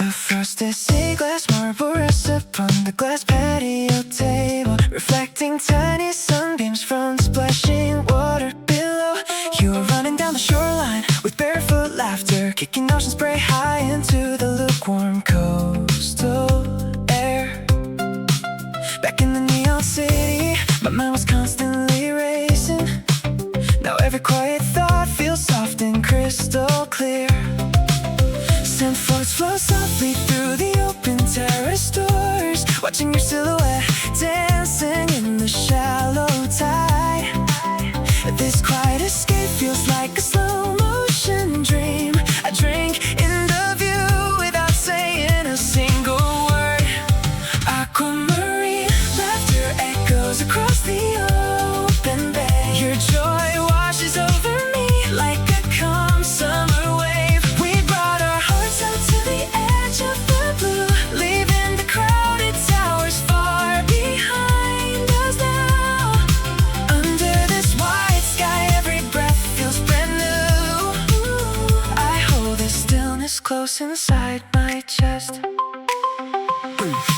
A frosted sea glass marble rests upon the glass patio table, reflecting tiny sunbeams from the splashing water below. You are running down the shoreline with barefoot laughter, kicking ocean spray high into the lukewarm coastal air. Back in the neon city, my mind was constantly racing. Now every quiet thought feels soft and crystal clear. Scent floats flow softly through the open terrace doors, watching your silhouette dancing in the shallow tide. This quiet escape feels like a slow motion dream. I drink in the view without saying a single word. Aquamarine laughter echoes across the open bay. Your joy washes over me like a calm summer wave. We brought our hearts out to the edge of the blue, leaving the crowded towers far behind us now. Under this white sky, every breath feels brand new. I hold this stillness close inside my chest.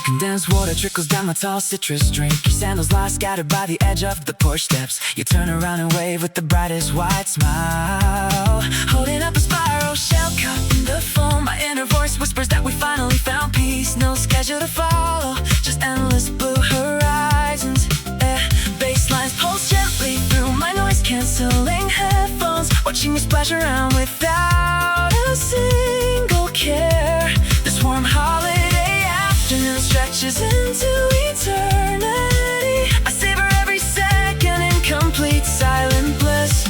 Condensed water trickles down my tall citrus drink. Your sandals lie scattered by the edge of the porch steps. You turn around and wave with the brightest white smile, holding up a spiral shell cup in the foam. My inner voice whispers that we finally found peace. No schedule to follow, just endless blue horizons. Basslines pulse gently through my noise-canceling headphones, watching you splash around without a single care. This warm holiday afternoon stretches into eternity. I savor every second in complete silent bliss.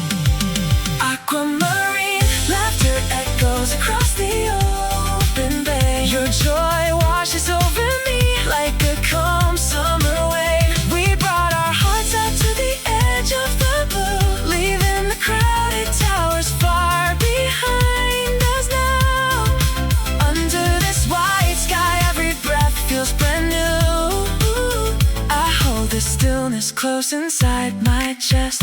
Aquamarine laughter echoes across the open bay. Your joy washes over me like a calm summer wave. We brought our hearts out to the edge of the blue, leaving the crowded towers far behind us now. Under this white sky, every breath feels brand new. I hold the stillness close inside my chest.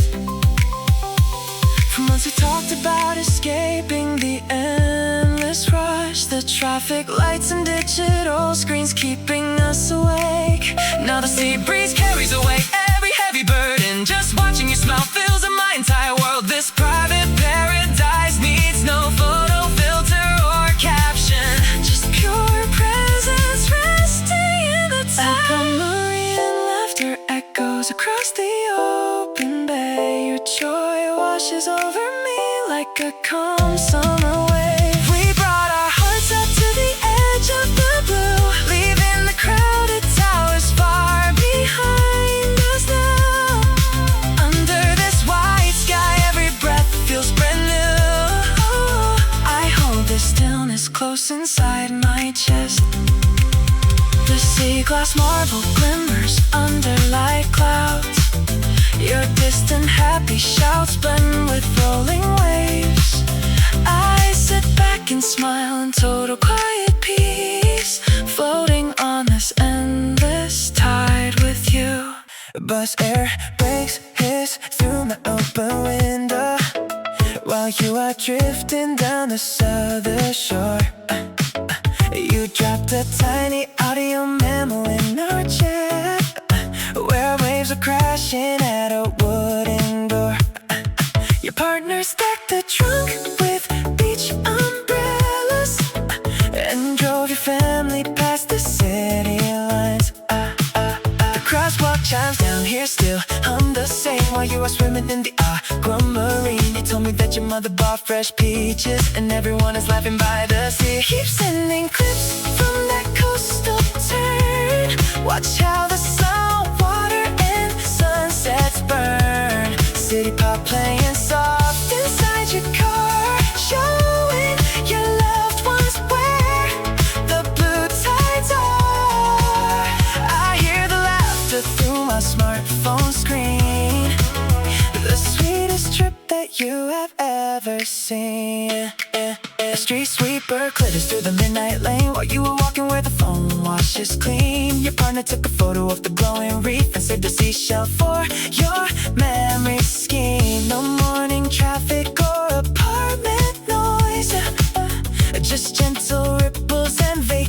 For months we talked about escaping the endless rush, the traffic lights and digital screens keeping us awake. Now the sea breeze carries away every heavy burden. Just watching you smile fills up my entire world. This private paradise needs no photo filter or caption, just pure presence resting in the tide. Aquamarine laughter echoes across the open bay. Your joy washes over me like a calm summer wave. We brought our hearts out to the edge of the blue, leaving the crowded towers far behind us now. Under this white sky, every breath feels brand new. I hold this stillness close inside my chest. The sea glass marble glimmers under light clouds. Your distant happy shouts blend with rolling waves. I sit back and smile in total quiet peace, floating on this endless tide with you. Bus air brakes hiss through my open window, while you are drifting down the southern shore. You dropped a tiny audio memo in our chat, where waves are crashing at a wooden door. Your partner stacked the trunk with beach umbrellas and drove your family past the city lines. The crosswalk chimes down here still hum the same, while you are swimming in the aquamarine. You told me that your mother bought fresh peaches and everyone is laughing by the sea. Keep sending clips from that coastal turn. Watch how the salt water and sunsets burn. City pop playing soft inside your car, showing your loved ones where the blue tides are. I hear the laughter through my smartphone screen, the sweetest trip that you have ever seen. A street sweeper clitters through the midnight lane, while you were walking where the phone washes clean. Your partner took a photo of the glowing reef and saved a seashell for your memory scheme. No morning traffic or apartment noise, just gentle ripples and vacation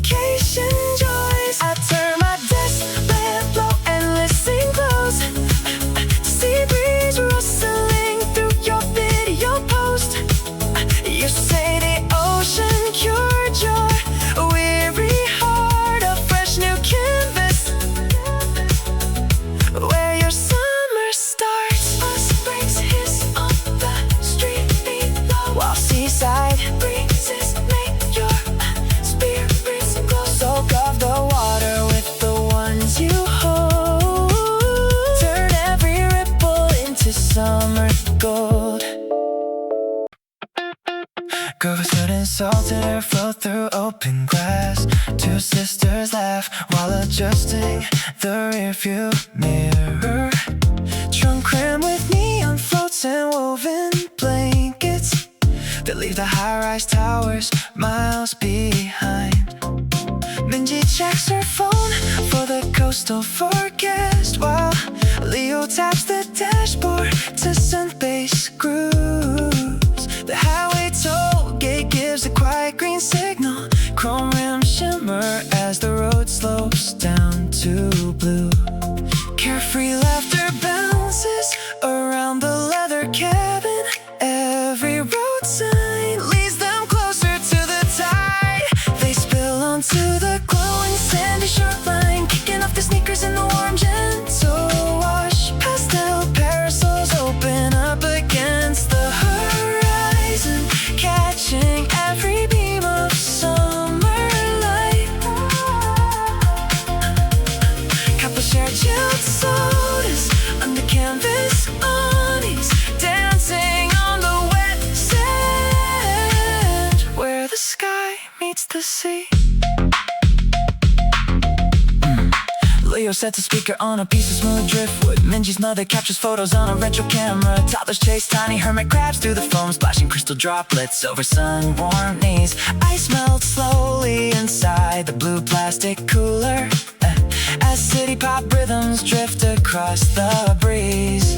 salted air flow through open glass. Two sisters laugh while adjusting the rearview mirror. Trunk crammed with neon floats and woven blankets that leave the high-rise towers miles behind. Minji checks her phone for the coastal forecast, while Leo taps the dashboard to sun-based grooves. The highway toll gate gives a quiet green signal. Chrome rims shimmer as the road slopes down to blue. Carefree laughter bounces around the leather cabin. Every road sign leads them closer to the tide. They spill onto the glowing sandy shoreline, kicking off their sneakers in the warm gentle wash. Pastel parasols open up against the horizon, catching every beam of summer light. Couples share chilled sodas under canvas awnings, dancing on the wet sand where the sky meets the sea. Leo sets a speaker on a piece of smooth driftwood. Minji's mother captures photos on a retro camera. Toddlers chase tiny hermit crabs through the foam, splashing crystal droplets over sun-warmed knees. Ice melts slowly inside the blue plastic cooler as city pop rhythms drift across the breeze.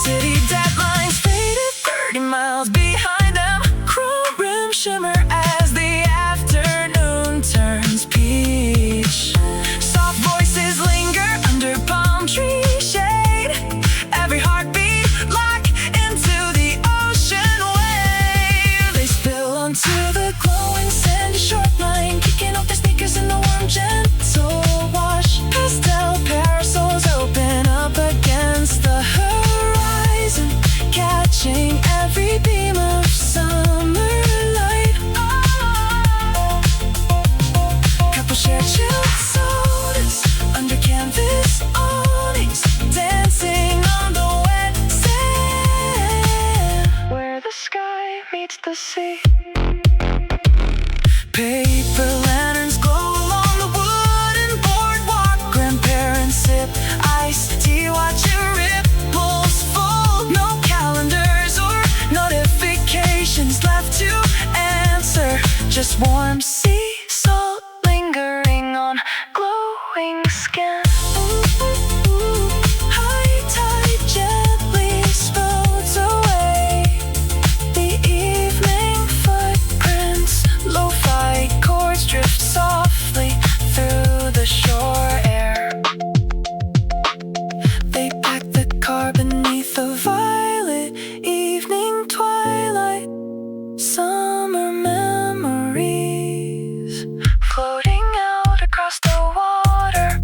City deadlines faded 30 miles behind them. Chrome rim shimmer as the afternoon turns peach. Soft voices linger under palm tree shade. Every heartbeat lock into the ocean wave. They spill onto the glowing sandy shoreline, kicking off their sneakers in the warm gentle wash. Pastel parasols open up against the horizon, catching every beam of summer light. Couple share chilled sodas under canvas awnings, dancing on the wet sand where the sky meets the sea. Paper lanterns glow along the wooden boardwalk. Grandparents sip iced tea, watching ripples fall. No calendars or notifications left to answer, just warm sea salt lingering on glowing skin. High tide gently smooths away the evening footprints. Lo-fi chords drift softly through the shore air. They pack the car beneath the violet evening twilight. Summer memories floating out across the water.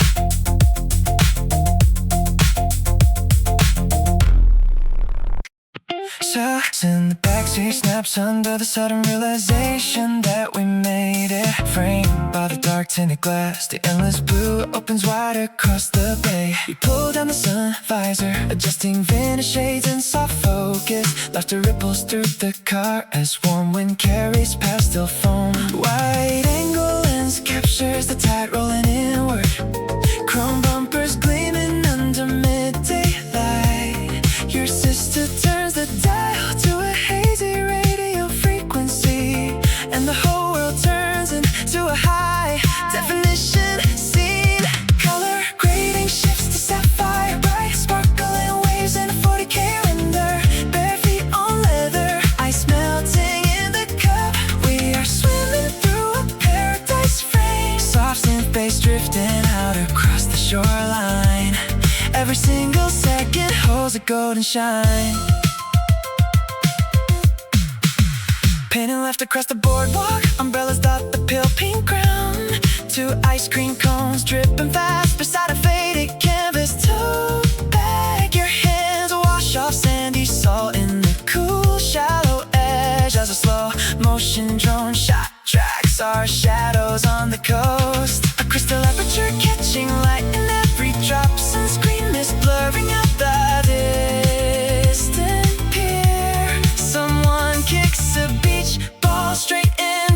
Shots in the backseat, snaps under the sudden realization that we made it. Framed by the dark tinted glass, the endless blue opens wide across the bay. We pull down the sun visor, adjusting vintage shades in soft focus. Laughter ripples through the car as warm wind carries pastel foam. Wide angle lens captures the tide rolling inward. Chrome bumpers gleaming under midday light. Your sister turns the dial to a hazy radio frequency, and the whole world turns into a high definition scene. Color grading shifts to sapphire bright, sparkling waves in a 40K render. Bare feet on leather, ice melting in the cup. We are swimming through a paradise frame. Soft synth bass drifting out across the shoreline. Every single second holds a golden shine. Painting left across the boardwalk, umbrellas dot the pale pink ground. Two ice cream cones dripping fast beside a faded canvas tote bag. Your hands wash off sandy salt in the cool shallow edge as a slow motion drone shot tracks our shadows on the coast. A crystal aperture catching light in every drop. Sunscreen mist blurring out the distant pier. Someone kicks a beach ball straight in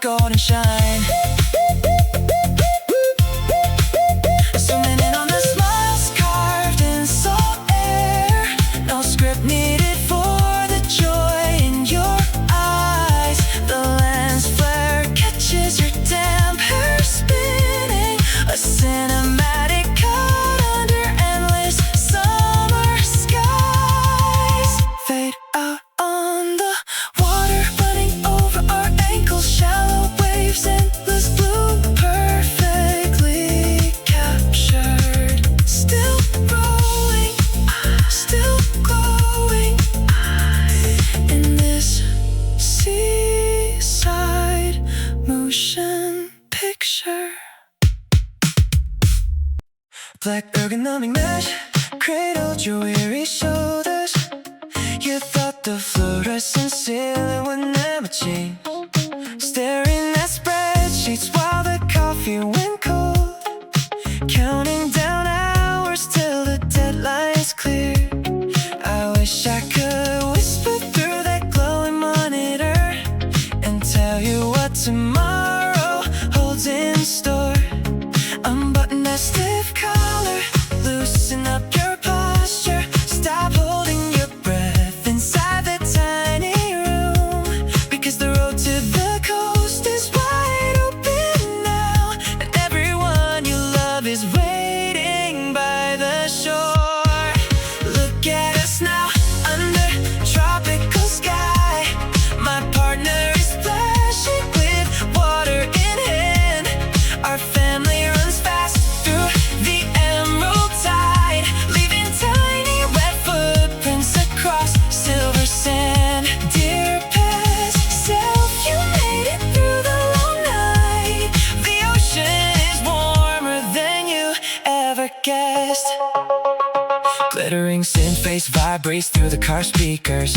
golden shine. Zooming in on the smiles carved in salt air. No script needed for the joy in your eyes. The lens flare catches your damp hair spinning. A cinematic cut under endless summer skies. Fade out on the water running over our ankles. Shallow waves, endless blue, perfectly captured. Still rolling, still glowing in this seaside motion picture. Black ergonomic mesh cradled your weary shoulders. You thought the fluorescent ceiling would never change. Staring at spreadsheets while the coffee went cold. Counting down hours till the deadline's clear. I wish I could whisper through that glowing monitor and tell you what tomorrow holds in store. Unbutton that stiff collar, loosen up your posture. Stop holding your breath inside the tiny room, because the road to the coast is wide open now, and everyone you love is waiting by the shore. Look at us now under tropical sky. My partner is splashing with water in hand. Our family runs fast through the emerald tide, leaving tiny wet footprints across silver sand. Dear past self, you made it through the long night. The ocean is warmer than you ever guessed. Glittering synth face vibrates through the car speakers.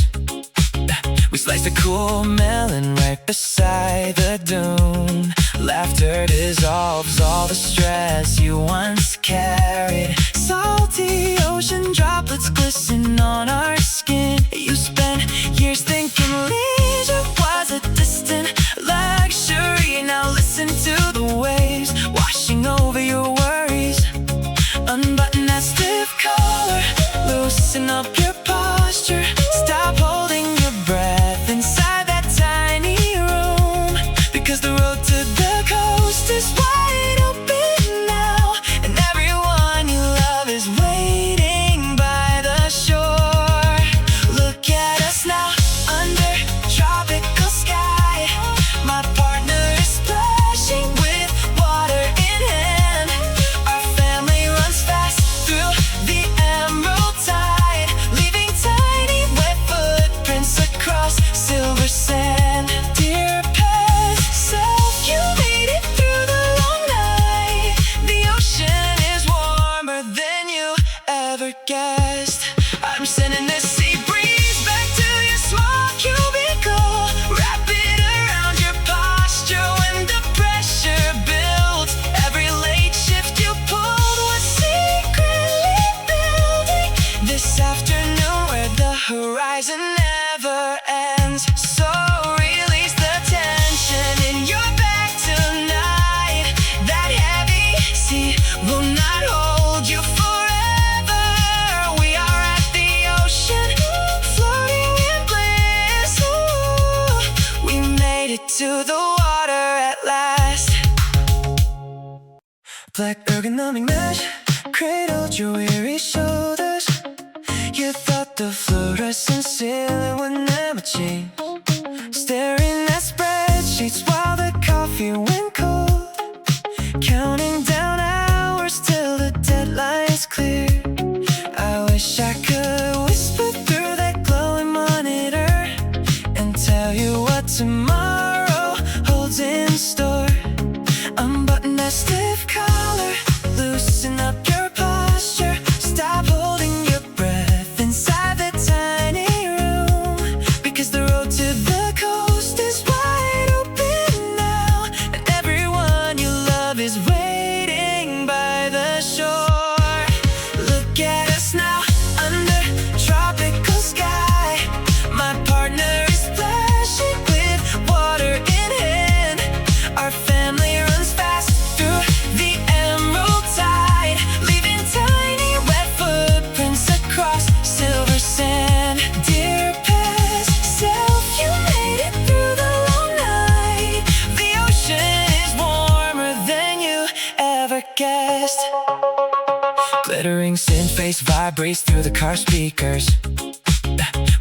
We slice a cool melon right beside the dune. Laughter dissolves all the stress you once carried. Salty ocean droplets glisten on our skin. You spent years thinking leisure was a distant luxury. Now listen to the waves washing over your worries. Unbutton that stiff collar, loosen up your posture. Stop holding your breath inside that tiny room, because the road to the coast is wide open now, and everyone you love is waiting by the shore. Look at us now under tropical sky. My partner is splashing with water in hand. Our family runs fast through the emerald tide, leaving tiny wet footprints across silver sand. Dear past self, you made it through the long night. The ocean is warmer than you ever guessed. I'm sending this sea breeze back to your small cubicle. Wrap it around your posture when the pressure builds. Every late shift you pulled was secretly building this afternoon where the horizon never ends. So release the tension in your back tonight. That heavy sea will not hold you forever. We are at the ocean, floating in bliss. Ooh, we made it to the water at last. Black ergonomic mesh cradled your weary shoulders. You thought the fluorescent ceiling would never change. Staring at spreadsheets while the coffee went cold. Counting down hours till the deadline's clear. I wish I could whisper through that glowing monitor and tell you what tomorrow holds in store. Unbutton that stiff collar, loosen up your posture. Stop holding your breath inside the tiny room, because the road to the coast is wide open now, and everyone you love is waiting by the shore. Glittering synth bass vibrates through the car speakers.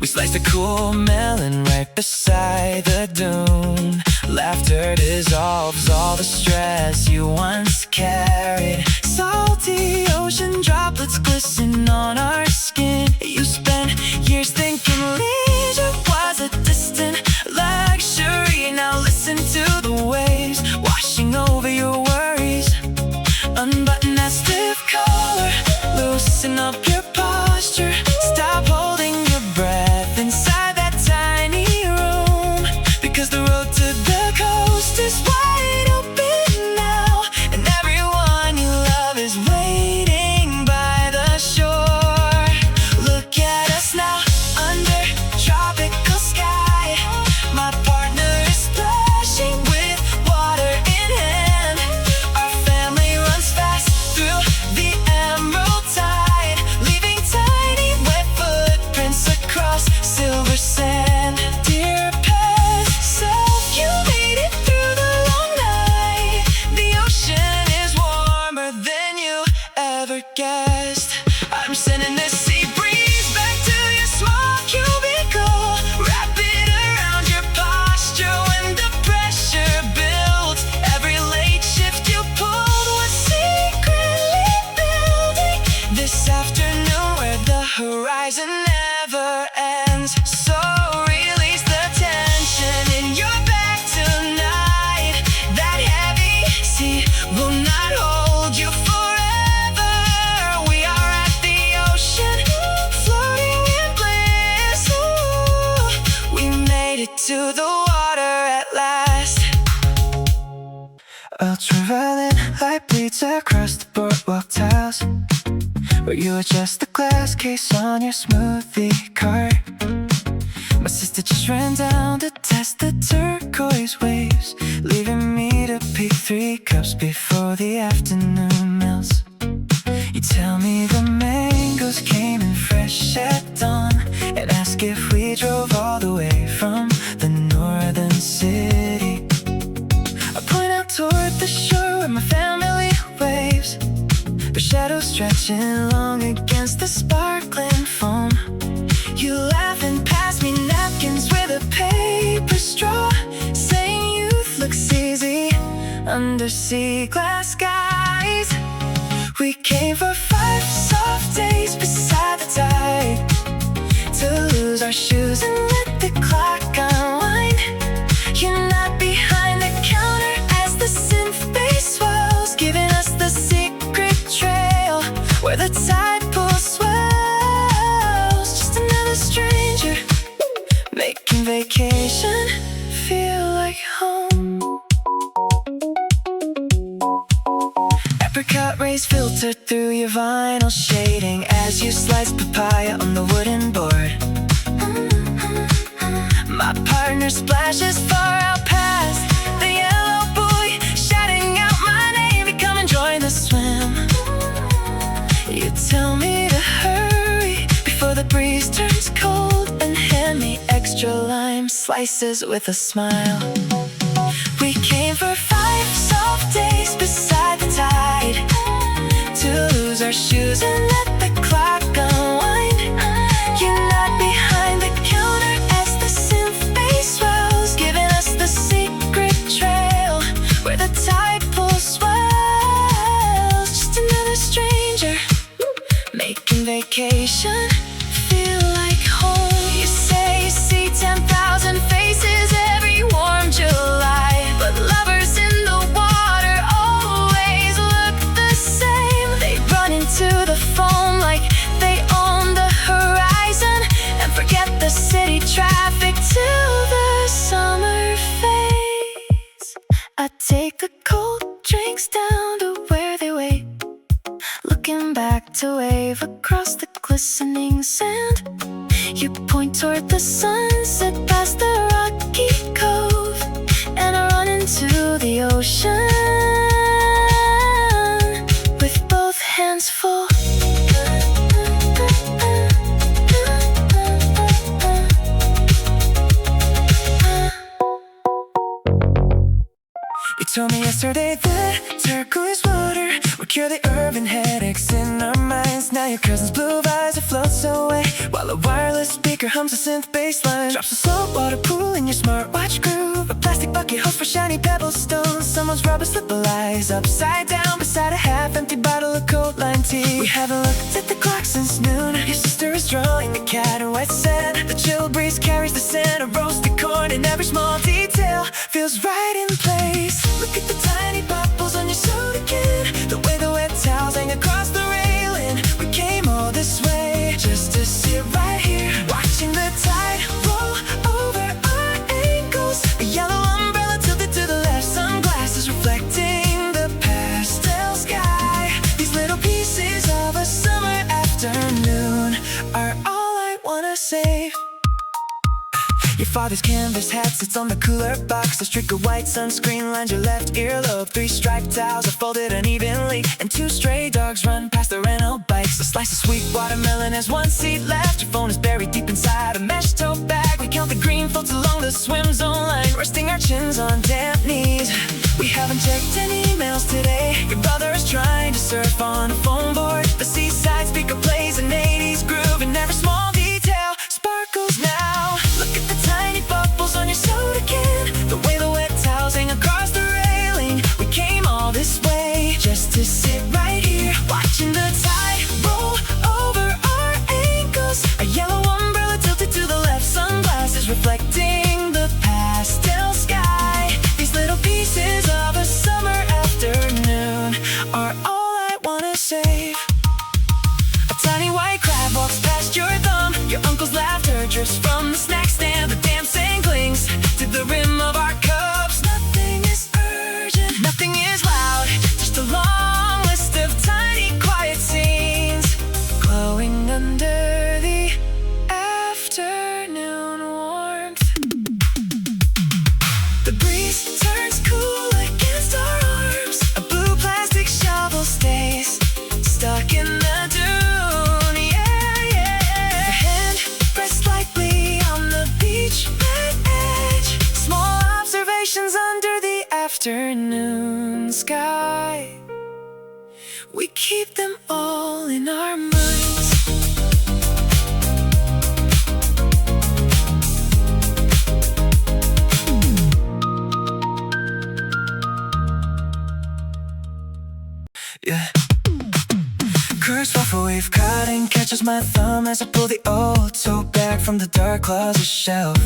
We slice a cool melon right beside the dune. Laughter dissolves all the stress you once carried. Salty ocean droplets glisten on our skin. You spent years thinking leisure was a distant luxury. Now listen to the waves washing over your worries. Unbutton that stiff collar, loosen up your posture. Stop holding your breath inside that tiny room, because the road to the coast is wide open now, and everyone you love is waiting by the shore. Look at us now, under tropical sky. My partner is splashing with water in hand. Our family runs fast through the emerald tide, leaving tiny wet footprints across silver sand. Dear past self, you made it through the long night. The ocean is warmer than you ever guessed. I'm sending this sea breeze back to your small cubicle. Wrap it around your posture when the pressure builds. Every late shift you pulled was secretly building this afternoon where the horizon never ends. So release the tension in your back tonight. That heavy sea will not hold you forever. We are at the ocean, floating in bliss. Ooh, we made it to the water at last. Ultraviolet light bleeds across the boardwalk tiles, where you adjust the glass case on your smoothie cart. My sister just ran down to test the turquoise waves, leaving me to pick 3 cups before the afternoon melts. You tell me the mangoes came in fresh at dawn, and ask if we drove all the way from the northern city. I point out toward the shore where my family waves, their shadows stretching long against the sparkling foam. You laugh and pass me napkins with a paper straw, saying youth looks easy under sea glass skies. We came for 5 soft days beside the tide, to lose our shoes and let the clock unwind. You're not behind the counter as the synth bass swells, giving us the secret trail where the tide pool swells. Just another stranger making vacation feel like home. Apricot rays filter through your vinyl shading as you slice papaya on the wooden board. My partner splashes far out past the yellow buoy, shouting out my name, come and join the swim. You tell me to hurry before the breeze turns cold, and hand me extra lime slices with a smile. We came for 5 soft days beside the tide, to lose our shoes and let the clock unwind. You're not behind the counter as the synth bass swells, giving us the secret trail where the tide pool swells. Just another stranger making vacation feel like home. You say you see 10,000 faces every warm July, but lovers in the water always look the same. They run into the foam like they own the horizon, and forget the city traffic till the summer fades. I take the cold drinks down to where they wait, looking back to wave across the glistening sand. You point toward the sunset past the rocky cove, and I run into the ocean with both hands full. You told me yesterday that turquoise water would cure the urban headaches in our minds. your cousin's blue visor floats away, while a wireless speaker hums a synth bass line. Drops a saltwater pool in your smartwatch groove. A plastic bucket holds for shiny pebble stones. Someone's rubber slipper lies upside down beside a half-empty bottle of cold lime tea. We haven't looked at the clock since noon. Your sister is drawing the cat in wet sand. The chill breeze carries the scent of roasted corn, and every small detail feels right in place. Look at the tiny bubbles on your soda can, the way the wet towels hang across the railing. We came all this way just to sit right here, watching the tide roll over our ankles. A yellow umbrella tilted to the left, sunglasses reflecting the pastel sky. These little pieces of a summer afternoon are all I wanna save. Your father's canvas hat sits on the cooler box. A streak of white sunscreen lines your left earlobe. 3 striped towels are folded unevenly, and 2 stray dogs run past the rental bikes. A slice of sweet watermelon has 1 seat left. Your phone is buried deep inside a mesh tote bag. We count the green floats along the swim zone line, resting our chins on damp knees. We haven't checked any emails today. Your brother is trying to surf on a foam board. The seaside speaker plays an 80s groove, and every small detail sparkles now. Look at the tiny bubbles on your soda can, the way the wet towels hang across the railing. We came all this way just to sit right here, watching the tide roll over our ankles. A yellow umbrella tilted to the left, sunglasses reflecting the pastel sky. These little pieces of a summer afternoon are all I wanna save. A tiny white crab walks past your thumb. Your uncle's laughter drifts from the snack stand. The damn sand clings to the rim of our cups. Nothing is urgent, nothing is loud, just a long list of tiny quiet scenes glowing under the afternoon warmth. The breeze turns cool against our arms. A blue plastic shovel stays stuck in the dune, yeah, yeah. The hand rests lightly on the beach red edge. Small observations under the afternoon sky. We keep them all in our minds. Yeah. Curse off a wave, cutting catches my thumb as I pull the old tote bag from the dark closet shelf.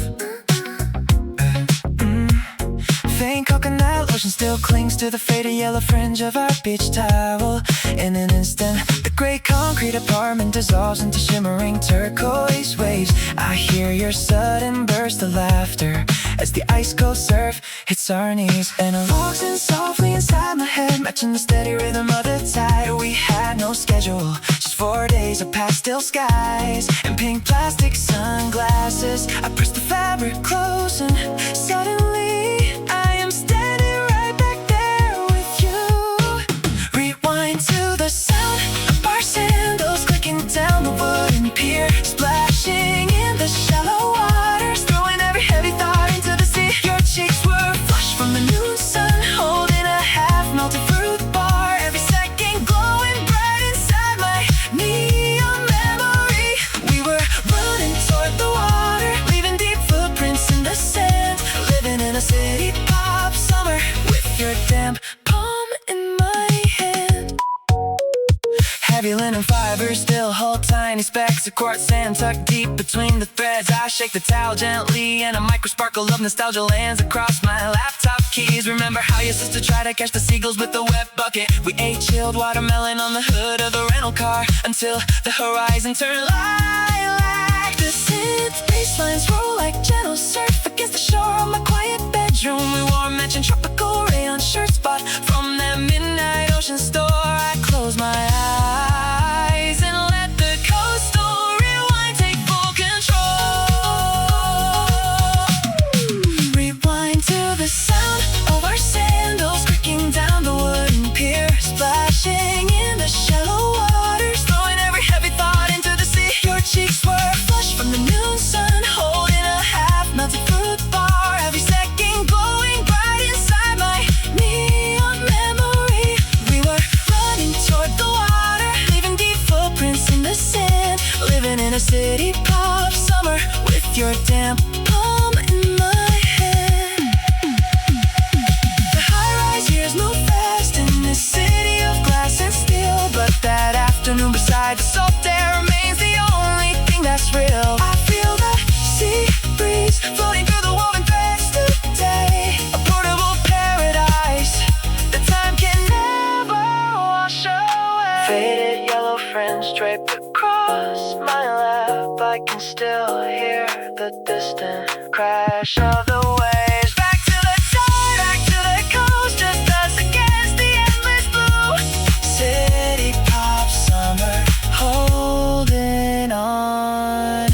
Faint coconut lotion still clings to the faded yellow fringe of our beach towel. In an instant, the gray concrete apartment dissolves into shimmering turquoise waves. I hear your sudden burst of laughter as the ice cold surf hits our knees, and it walks in softly inside my head, matching the steady rhythm of the tide. We had no schedule, just 4 days of pastel skies and pink plastic sunglasses. I pressed the fabric close, and suddenly I am standing right back there with you. Rewind to the sound of our sandals clicking down the wooden pier, splashing in the shallow waters, throwing every heavy thought into the sea. Your cheeks were flushed from the noon sun, holding a half-melted fruit bar, every second glowing bright inside my neon memory. We were running toward the water, leaving deep footprints in the sand, living in a city pop summer with your damp palm in my hand. Heavy linen fibers still hold tiny specks of quartz sand tucked deep between the threads. I shake the towel gently, and a micro sparkle of nostalgia lands across my laptop keys. Remember how your sister tried to catch the seagulls with the wet bucket? We ate chilled watermelon on the hood of the rental car until the horizon turned lilac. The synth bass lines roll like gentle surf against the shore of my quiet bedroom. We wore matching tropical rayon shirts bought from that midnight ocean store. I close my eyes and let the coastal rewind take full control. Rewind to the sound of our sandals creaking down the wooden pier, splashing in the shallow waters, throwing every heavy thought into the sea. Your cheeks were flushed from the noon sun, holding a half-melted fruit bar, every second glowing bright inside my neon memory. We were running toward the water, leaving deep in a city pop summer with your damp palm in my hand. The high-rise years move fast in this city of glass and steel, but that afternoon beside the saftair remains the only thing that's real. I feel the sea breeze floating through the woven threads today, a portable paradise that time can never wash away. Faded yellow fringe draped across my lap, I can still hear the distant crash of the waves. Back to the tide, back to the coast, just us against the endless blue. City pop summer, holding on.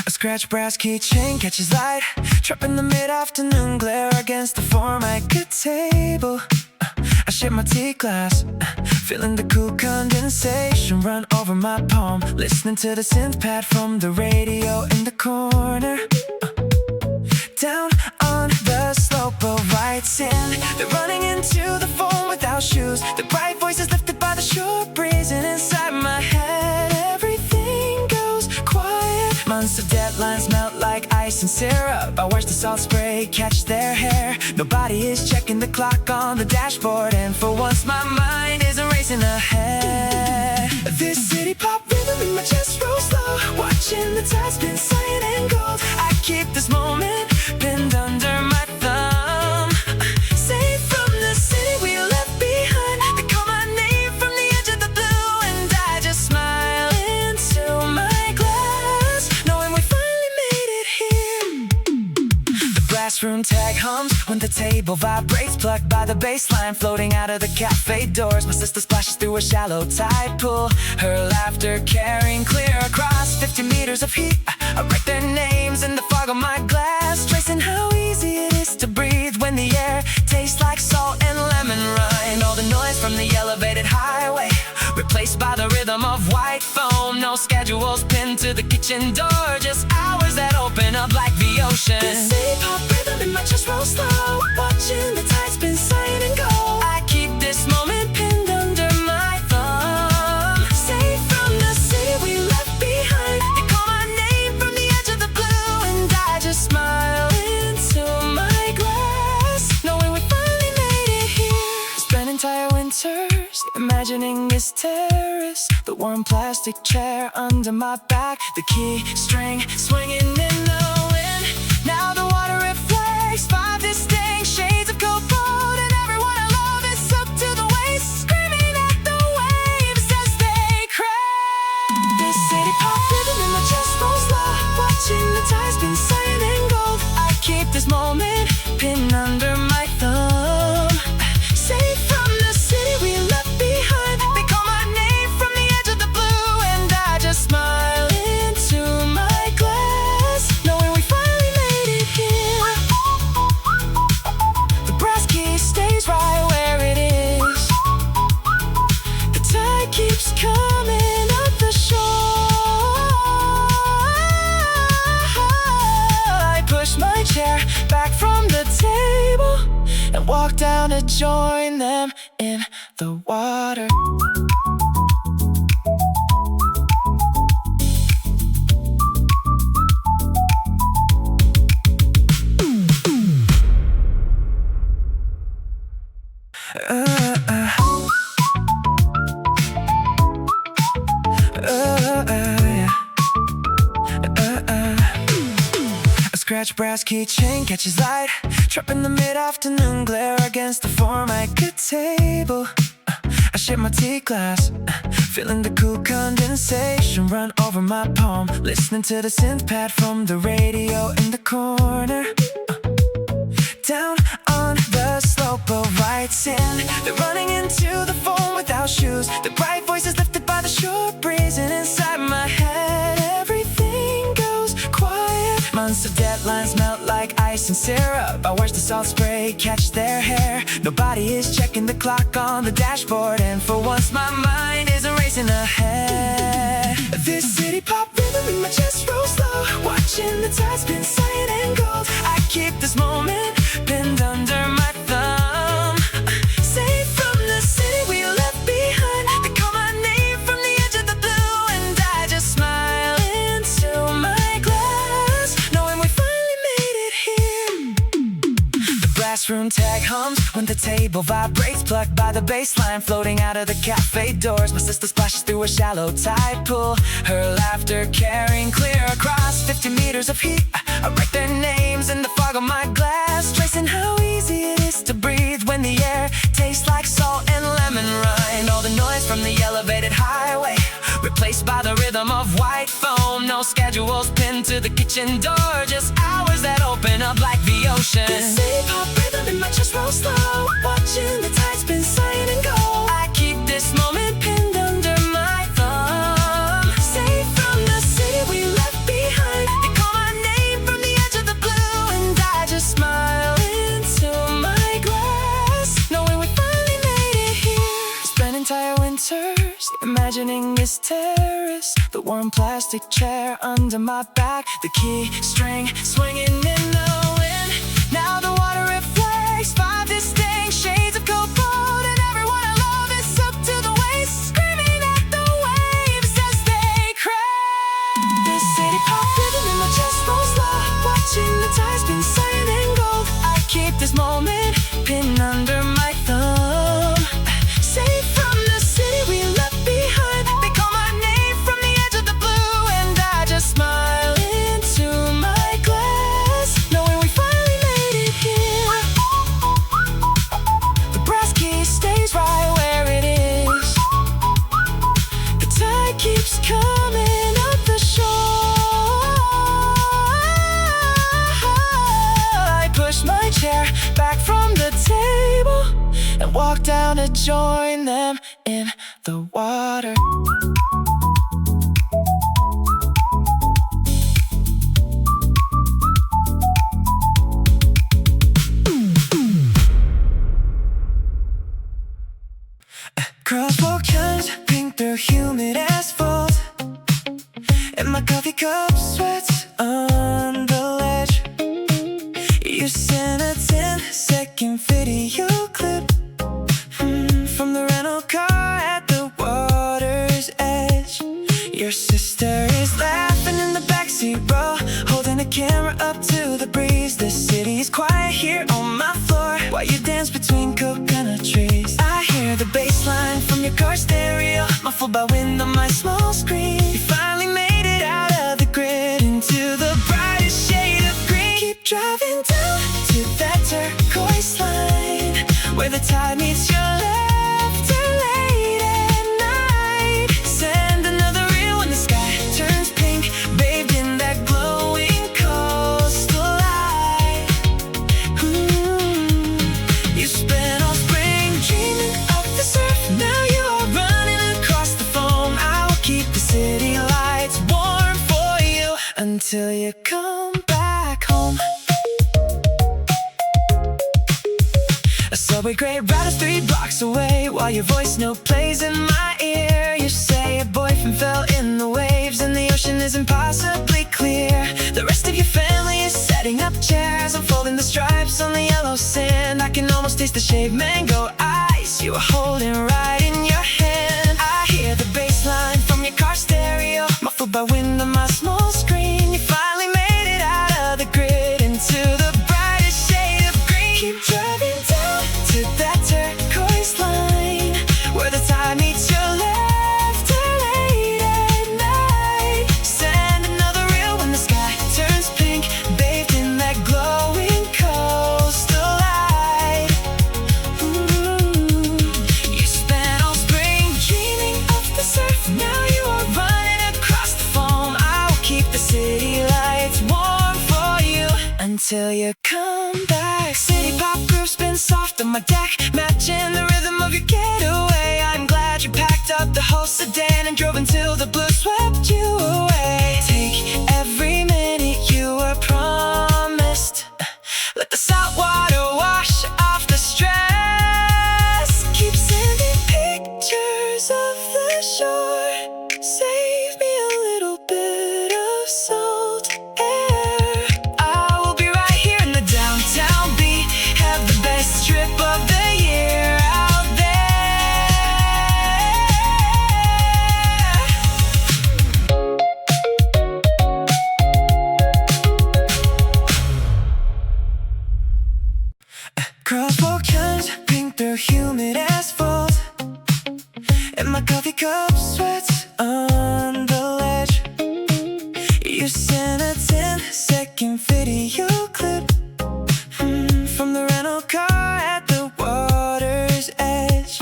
A scratch brass keychain catches light, trapping the mid-afternoon glare against the formica table. I shake my tea glass, feeling the cool condensation run over my palm, listening to the synth pad from the radio in the corner. Down on the slope of White's Inn, they're running into the foam without shoes. The bright voices lifted by the shore breeze, and inside my head everything goes quiet. Months of deadlines melt like ice and syrup. I watch the salt spray catch their hair. Nobody is checking the clock on the dashboard, and for once my mind isn't racing ahead. This city pop rhythm in my chest rolls slow, watching the tide spin cyan and gold. I keep this moment pinned under my thumb, safe from the city we left behind. They call my name from the edge of the blue, and I just smile into my glass, knowing we finally made it here. The brass room tag hums when the table vibrates, plucked by the bass line floating out of the cafe doors. My sister splashes through a shallow tide pool, her laughter carrying clear across 50 meters of heat. I write their names in the fog of my glass, tracing how easy it is to breathe when the air tastes like salt and lemon rind. All the noise from the elevated highway replaced by the rhythm of white foam. No schedules pinned to the kitchen door, just hours that open up like the ocean. This city pop rhythm in my chest rolls slow, watching the tide spin cyan and gold. I keep this moment pinned under my thumb, safe from the city we left behind. They call my name from the edge of the blue, and I just smile into my glass, knowing we finally made it here. Spent entire winters imagining this terrace, the warm plastic chair under my back, the key string swinging in the wind. Now the water reflects 5 distinct shades of cobalt, and everyone I love is soaked to the waist, screaming at the waves as they crash. This city pop rhythm in my chest rolls low, watching the tide spin cyan and gold. I keep this moment pinned under my thumb, safe from the city we left behind. They call my name from the edge of the blue, and I just smile into my glass, knowing we finally made it here. The brass key stays right where it is. The tide keeps coming up the shore. I push my chair back from the table and walk down to join them in the water. A scratch brass keychain catches light, trapping the mid-afternoon glare against the formica table. I shake my tea glass, feeling the cool condensation run over my palm, listening to the synth pad from the radio in the corner. Down on the slope of White's Inn, they're running into the foam without shoes. The bright voices lifted by the shore breeze, and inside my head everything goes quiet. Months of deadlines melt like ice and syrup. I watch the salt spray catch their hair. Nobody is checking the clock on the dashboard, and for once my mind isn't racing ahead. This city pop rhythm in my chest rolls slow, watching the when the table vibrates, plucked by the bass line, floating out of the cafe doors. My sister splashes through a shallow tide pool, her laughter carrying clear across 50 meters of heat. I write their names in the fog of my glass, tracing how easy it is to breathe when the air tastes like salt and lemon rind. All the noise from the elevated highway replaced by the rhythm of white foam. No schedules pinned to the kitchen door, just hours that open up like the ocean. This city pop rhythm in my chest rolls slow, watching the tide spin cyan and gold. I keep this moment pinned under my thumb, safe from the city we left behind. They call my name from the edge of the blue, and I just smile into my glass, knowing we finally made it here. Spent entire winters imagining this terrace, the warm plastic chair under my back, the key string swinging in the wind. Now the water reflects 5 distinct shades of cobalt, and everyone I love is soaked to the waist, screaming at the waves as they crash. This city pop rhythm in my chest rolls slow, watching the tides spin cyan and gold. I keep this moment pinned under my thumb, safe from the city we left behind. They call my name from the edge of the blue, and I just smile into my glass, knowing we finally made it here. The brass key stays right where it is, the tide keeps coming up the shore. I push my chair back from the table and walk down to join them in the water. Crosswalk chimes ping through humid asphalt, and my coffee cup sweats on the ledge. You sent a 10-second video clip from the rental car at the water's edge. Your sister is laughing in the backseat row, holding the camera up to the breeze. The city's quiet here on my floor while you dance between coconut trees. I hear the bass line from your car stereo, muffled by wind on my small screen. You finally made it out of the grid into the brightest shade of green. Keep driving down to that turquoise line where the tide meets your laughter late at night. Send another reel when the sky turns pink, bathed in that glowing coastal light. You spent all spring dreaming of the surf, now you are running across the foam. I will keep the city lights warm for you until you come back home. A subway grade riders 3 blocks away, while your voice note plays in my ear. You say a boyfriend fell in the waves and the ocean is impossibly clear. The rest of your family is setting up chairs, unfolding the stripes on the yellow sand. I can almost taste the shaved mango ice you were holding right in your hand. I hear the bass line from your car stereo, muffled by wind on my small screen. You finally made it out of the grid into the brightest shade of green. Keep driving down to that turquoise line where the tide meets your laughter late at night. Send another reel when the sky turns pink, bathed in that glowing coastal light. You spent all spring dreaming of the surf, now you are running across the foam. I will keep the city lights warm for you until you come back. City pop grooves spin soft on my deck, matching the rhythm of your getaway. I'm glad you packed up the whole sedan and drove until the blue swept you away. Take every minute you were promised, let the salt water wash off the stress. Keep sending pictures of the shore, save me a little bit of salt air. I will be right here in the downtown beat, have the best trip of the year out there. Crosswalk chimes You sent a 10-second video clip from the rental car at the water's edge.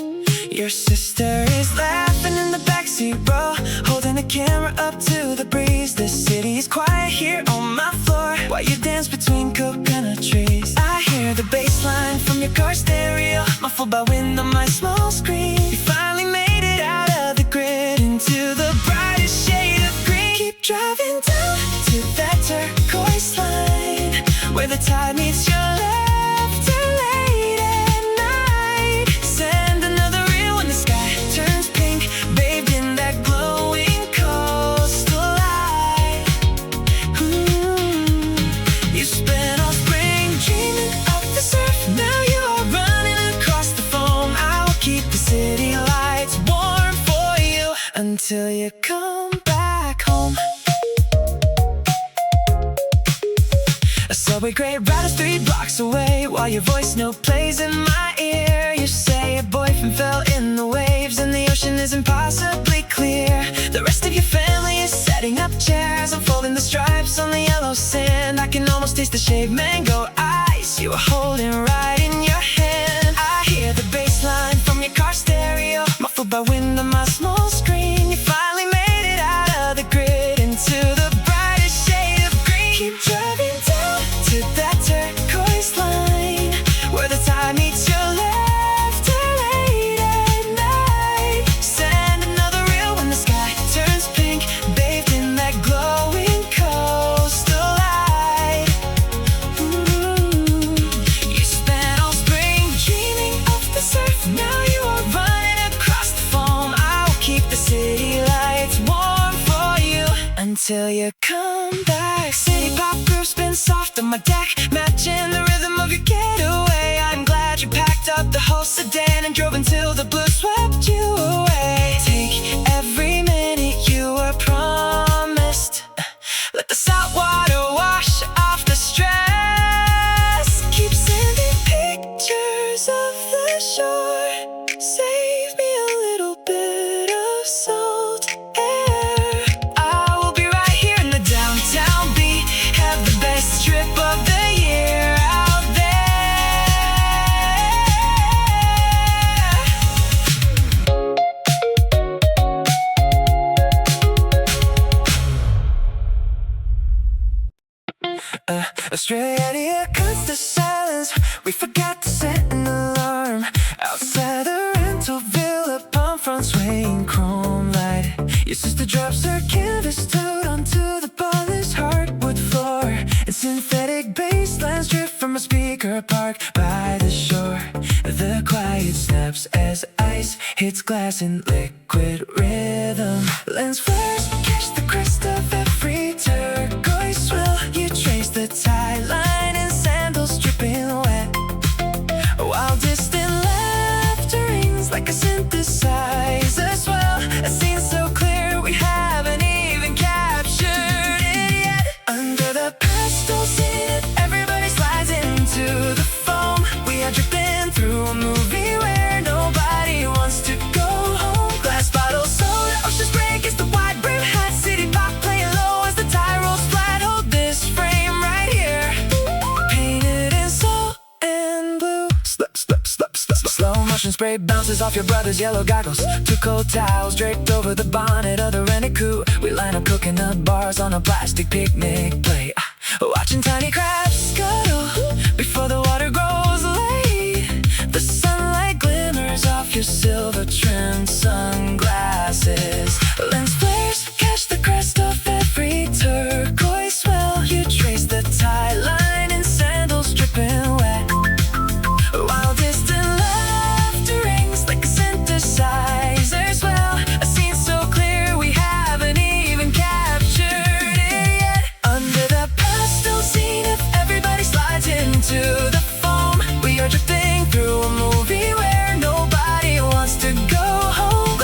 Your sister is laughing in the backseat row, holding the camera up to the breeze. The city's quiet here on my floor while you dance between coconut trees. I hear the bass line from your car stereo, muffled by wind on my small screen. You finally made it out of the grid into the brightest shade of green. Keep driving down to that turquoise line where the tide meets your left late at night. Send another reel when the sky turns pink, bathed in that glowing coastal light. You spent all spring dreaming of the surf. Now you are running across the foam. I will keep the city lights warm for you until you come back home. A subway grade riders 3 blocks away while your voice note plays in my ear. You say a boyfriend fell in the waves and the ocean is impossibly clear. The rest of your family is setting up chairs, unfolding the stripes on the yellow sand. I can almost taste the shaved mango ice you were holding right in your hand. I hear the bass line from your car stereo, muffled by wind on my small screen. You finally made it out of the grid into the brightest shade of green. Keep driving down to that turquoise line where the tide meets your left late at night. Send another reel when the sky turns pink, bathed in that glowing coastal light. You spent all spring dreaming of the surf. Now you are running across the foam. I will keep the city lights warm for you until you come back. City pop groups spin soft on my deck, matching the rhythm of your getaway. I'm glad you packed up the whole sedan and drove until the blue swept you away. Take every minute you were promised. Let the salt water wash off the stress. Keep sending pictures of the shore. Save me a little bit of salt air. I will be right here in the downtown beat. Have the best trip of the year out there. Australia cuts the silence. We forgot to set an alarm outside the rental villa, palm front swaying chrome light. Your sister drops her canvas tote onto the polished hardwood floor, and synthetic bass lines drip from a speaker parked by the shore. The quiet snaps as ice hits glass in liquid rhythm. Lens flares catch the crest of every turquoise swell. You trace the tide line in sandals dripping wet, while distant laughter rings like a synthesizer swell. A scene so clear we haven't even captured it yet. Under the pastel zenith, everybody slides into the foam. We are dripping through a movie where nobody wants to go home. Glass bottles, soda, oceans break as the wide brim hat. City pop playing low as the tide rolls flat. Hold this frame right here, painted in salt and blue. Slow motion spray bounces off your brother's yellow goggles. 2 cold towels draped over the bonnet of the rented coupe. We line up coconut bars on a plastic picnic plate, watching tiny crabs scuttle before the water grows late. The sunlight glimmers off your silver trimmed sunglasses. Lens flares catch the crest of every turquoise swell. You trace the tide line in sandals dripping wet, while distant laughter rings like a synthesizer swell. A scene so clear we haven't even captured it yet. Under the pastel zenith, everybody slides into the foam. We are drifting through a movie where nobody wants to go home.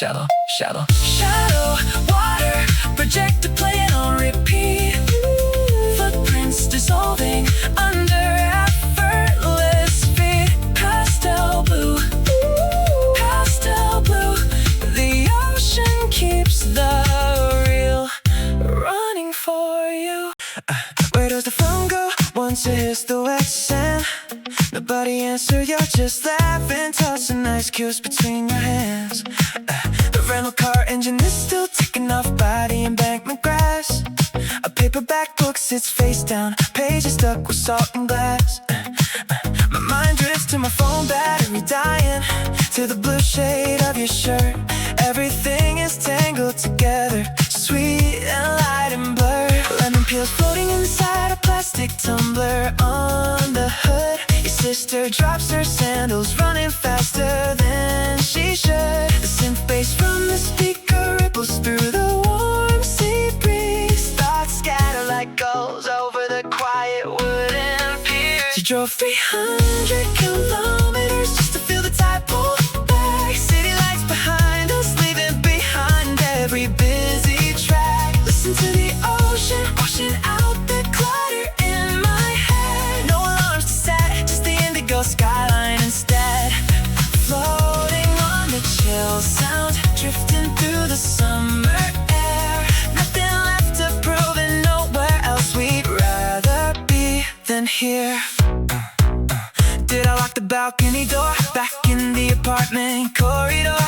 shadow, shadow, shadow, water, projector playing on repeat. Footprints dissolving under effortless feet. Pastel blue, pastel blue. The ocean keeps the real running for you. Where does the phone go once it hits the wet sand? Nobody answer, you're just laughing, tossing ice cubes between your hands. The rental car engine is still ticking off by the embankment grass. A paperback book sits face down, pages stuck with salt and glass. My mind drifts to my phone battery dying, to the blue shade of your shirt. Everything is tangled together, sweet and light and blurred. Lemon peels floating inside a plastic tumbler on the hood. Your sister drops her sandals, running faster than she should. The synth bass from the speaker ripples through the warm sea breeze. Thoughts scatter like gulls over the quiet wooden pier. She drove 300 kilometers just to feel the tide pull back. City lights behind us, leaving behind every busy track. Listen to the ocean washing out the clutter in my head. No alarms to set, just the indigo skyline instead. Floating on the chill sound, drifting through the summer air. Nothing left to prove and nowhere else we'd rather be than here. Did I lock the balcony door? Back in the apartment corridor.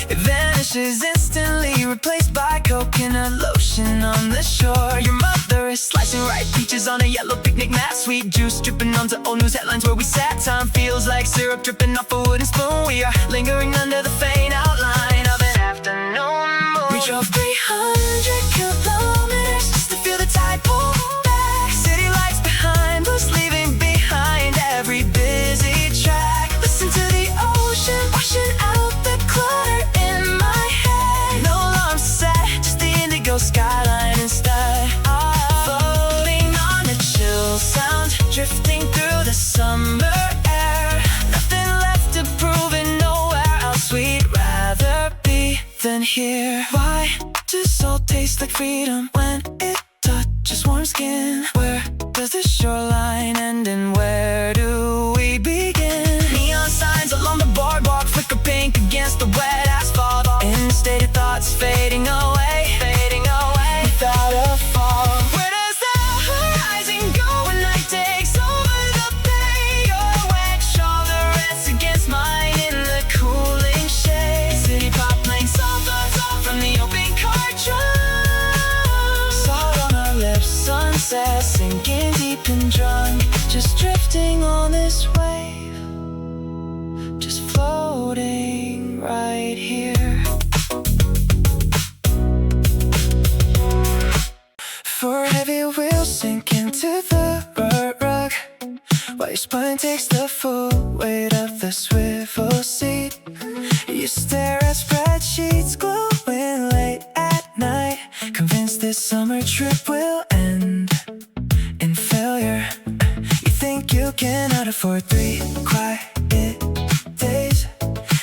It vanishes instantly, replaced by coconut lotion on the shore. Your mother is slicing ripe peaches on a yellow picnic mat. Sweet juice dripping onto old news headlines where we sat. Time feels like syrup dripping off a wooden spoon. We are lingering under the faint outline of an afternoon moon. We drove 300 kilometers just to feel the tide pull back. City lights behind us, leaving behind every busy track. Listen to the ocean washing out the clutter in my head. No alarms set, just the indigo skyline instead. Floating on a chill sound, drifting through the summer air. Nothing left to prove and nowhere else we'd rather be than here. Why does salt taste like freedom when it touches warm skin? Where does the shoreline end and where do we begin? Neon signs along the boardwalk flicker pink against the wet asphalt. Instated thoughts fading away, without a fall. Where does the horizon go when night takes over the bay? Your wet shoulder rests against mine in the cooling shade. City pop playing soft from the open car trunk. Salt on our lips, sunset sinking deep and drunk. Just drifting on this wave, just floating right here. For heavy wheels sink into the rug, while your spine takes the full weight of the swivel seat. You stare at spreadsheets glowing late at night, convinced this summer trip will end in failure. You think you cannot afford 3 quiet days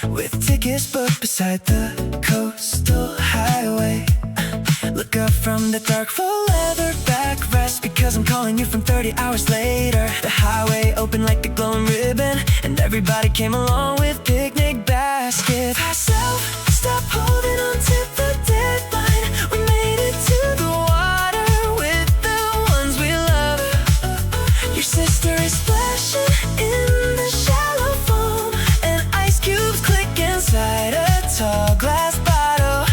with tickets booked beside the coastal highway. Look up from the dark full leather backrest, because I'm calling you from 30 hours later. The highway opened like the glowing ribbon, and everybody came along with picnic baskets. Pass out, stop holding on to the deadline. We made it to the water with the ones we love. Your sister is splashing in the shallow foam, and ice cubes click inside a tall glass bottle.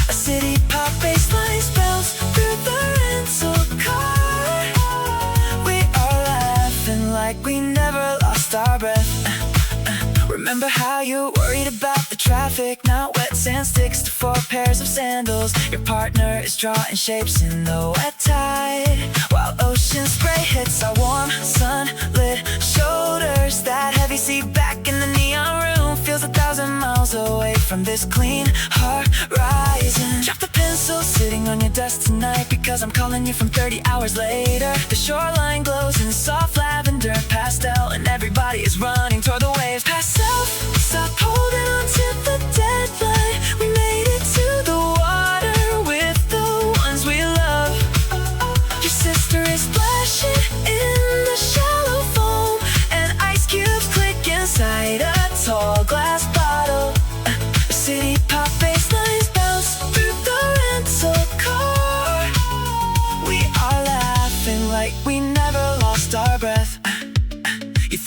A city pop bassline spells through the rental car. We are laughing like we never lost our breath. Remember how you worried about the traffic? Now wet sand sticks to 4 pairs of sandals. Your partner is drawing shapes in the wet tide, while ocean spray hits our warm sunlit shoulders. That heavy seat back in the neon room feels 1,000 miles away from this clean horizon. Drop the pencil sitting on your desk tonight, because I'm calling you from 30 hours later. The shoreline glows in soft lavender pastel, and everybody is running toward the waves. Pass out, stop holding on to the deadline. We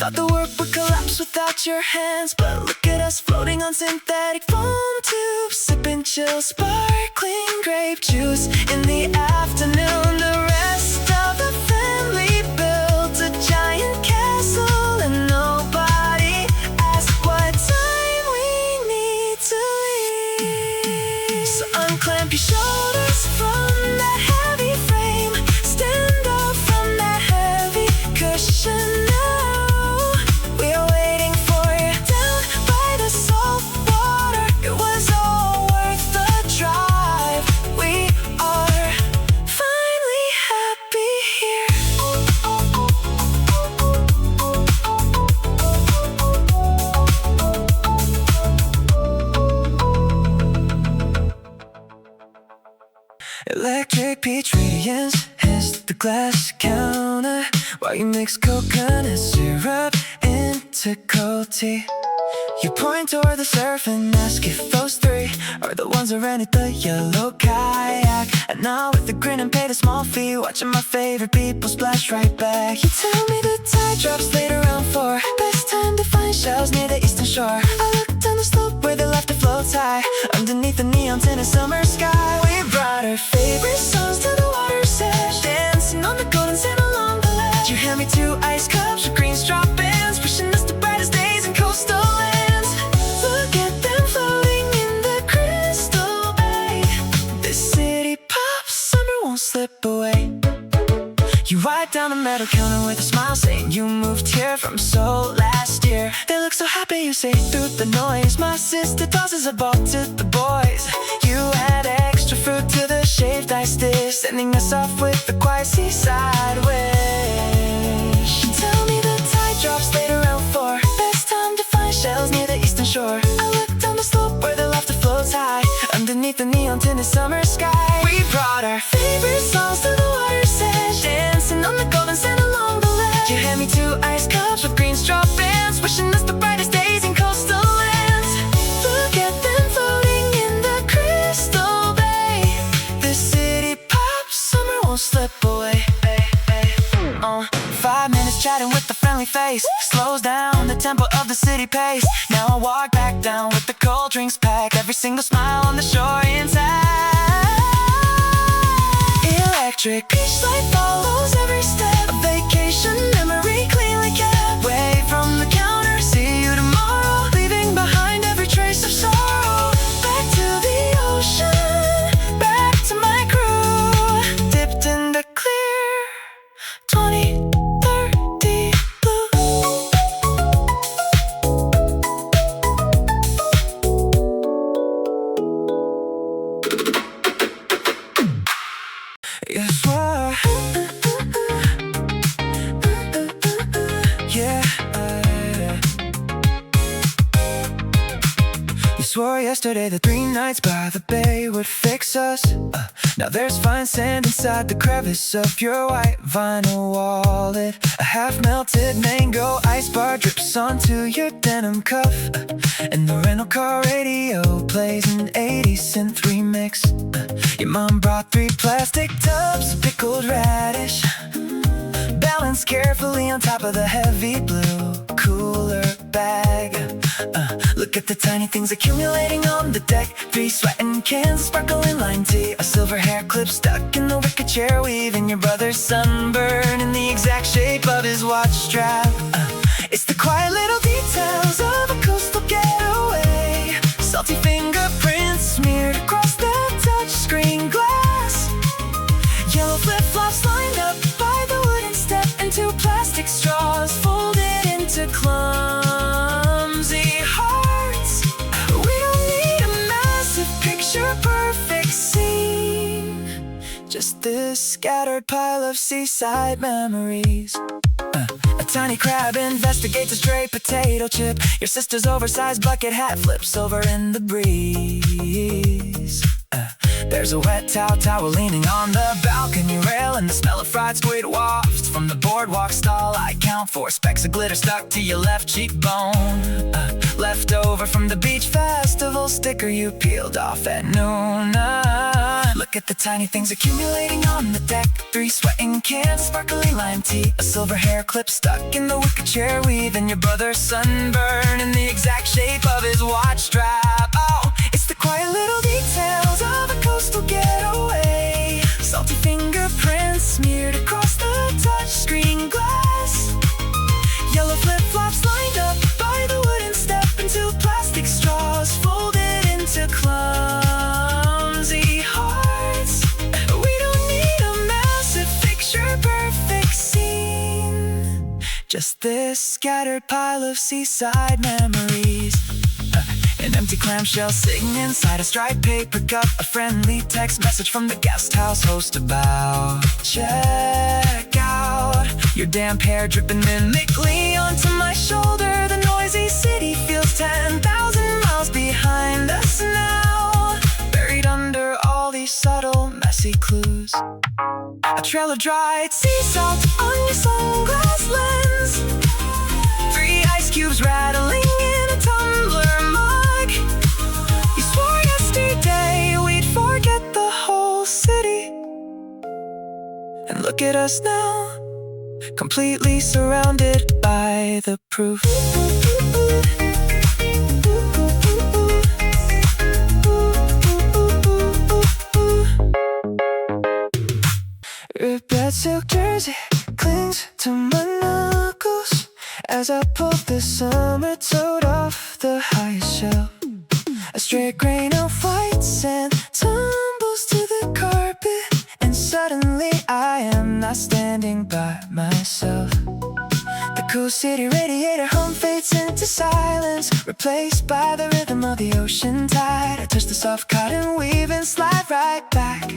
Thought the world would collapse without your hands, but look at us floating on synthetic foam tubes, sipping chill sparkling grape juice. In the afternoon, the rest of the family built a giant castle, and nobody asked what time we need to leave. So unclamp your shoulders from that heavy frame, stand up from that heavy cushion. Electric peach radiance hits the glass counter while you mix coconut syrup into cold tea. You point toward the surf and ask if those three are the ones that rented the yellow kayak. And now with a grin and paid a small fee, watching my favorite people splash right back. You tell me the tide drops late around 4, best time to find shells near the eastern shore. I look down the slope where they left the floats high, underneath the neon tinted summer sky. We brought our favorite songs to the water's edge, dancing on the golden sand along the ledge. You hand me 2 ice cups with green straw bands, wishing us the brightest days in coastal lands. Look at them floating in the crystal bay. This city pop summer won't slip away. You write down the metal counter with a smile, saying you moved here from Seoul last year. They look so happy, you say through the noise. My sister tosses a ball to the boys. You add extra fruit to the shaved ice dish, sending us off with the quiet seaside wish. You tell me the tide drops late around 4, best time to find shells near the eastern shore. I look down the slope where the laughter floats high, underneath the neon tinted summer sky. We brought our favorite songs to the water's edge, dancing on the golden sand along the ledge. You hand me 2 ice cups with green straw bands, wishing us the brightest days in coastal lands. Look at them floating in the crystal bay. This city pop summer won't slip away. 5 minutes chatting with a friendly face slows down the tempo of the city pace. Now I walk back down with the cold drinks packed, every single smile on the shore intact. Electric beach light follows every step, a vacation memory cleanly kept. Wave from the counter, see you tomorrow, leaving behind every trace of sorrow. Back to the ocean, back to my crew, dipped in the clear 2030 blue. Yes, what? Yeah. You swore yesterday that 3 nights by the bay would fix us. Now there's fine sand inside the crevice of your white vinyl wallet. A half-melted mango ice bar drips onto your denim cuff, and the rental car radio plays an 80s synth remix. Your mom brought 3 plastic tubs of pickled radish, balanced carefully on top of the heavy blue cooler bag. Look at the tiny things accumulating on the deck. 3 sweating cans of sparkling lime tea, a silver hair clip stuck in the wicker chair weave, and your brother's sunburn in the exact shape of his watch strap. It's the quiet little details of a coastal getaway, salty fingerprints smeared across the touchscreen glass, yellow flip-flops lined up by the wooden step, and 2 plastic straws folded into clumsy hearts. We don't need a massive picture-perfect scene, just this scattered pile of seaside memories. A tiny crab investigates a stray potato chip. Your sister's oversized bucket hat flips over in the breeze. There's a wet towel leaning on the balcony rail, and the smell of fried squid wafts from the boardwalk stall. I count 4 specks of glitter stuck to your left cheekbone, left over from the beach festival sticker you peeled off at noon. Look at the tiny things accumulating on the deck. 3 sweating cans, sparkly lime tea, a silver hair clip stuck in the wicker chair weave, and your brother's sunburn in the exact shape of his watch strap. Oh, it's the quiet little details of a coastal getaway. Salty fingerprints smeared across the touchscreen glass. Yellow flip-flops lined up by the wooden step, and 2 plastic straws folded into clumsy hearts. We don't need a massive picture-perfect scene, just this scattered pile of seaside memories. An empty clamshell sitting inside a striped paper cup, a friendly text message from the guest house host about check out. Your damp hair dripping mimically onto my shoulder. The noisy city feels 10,000 miles behind us now, buried under all these subtle, messy clues. A trail of dried sea salt on your sunglass lens, 3 ice cubes rattling in a tumbler mug. You swore yesterday we'd forget the whole city, and look at us now, completely surrounded by the proof. Red silk jersey clings to my knuckles as I pull the summer toad off the highest shelf. A stray grain of white sand tumbles to the carpet, and suddenly I am not standing by myself. The cool city radiator hum fades into silence, replaced by the rhythm of the ocean tide. I touch the soft cotton weave and slide right back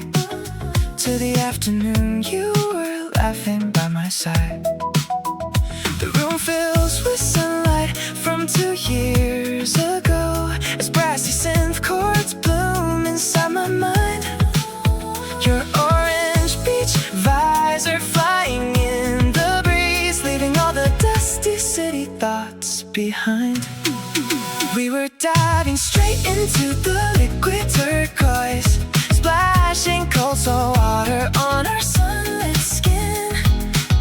to the afternoon you were laughing by my side. The room fills with sunlight from 2 years ago, as brassy synth chords bloom inside my mind. Your orange beach visor flying in the breeze, leaving all the dusty city thoughts behind. We were diving straight into the liquid turquoise, splashing cold salt water on our sunlit skin.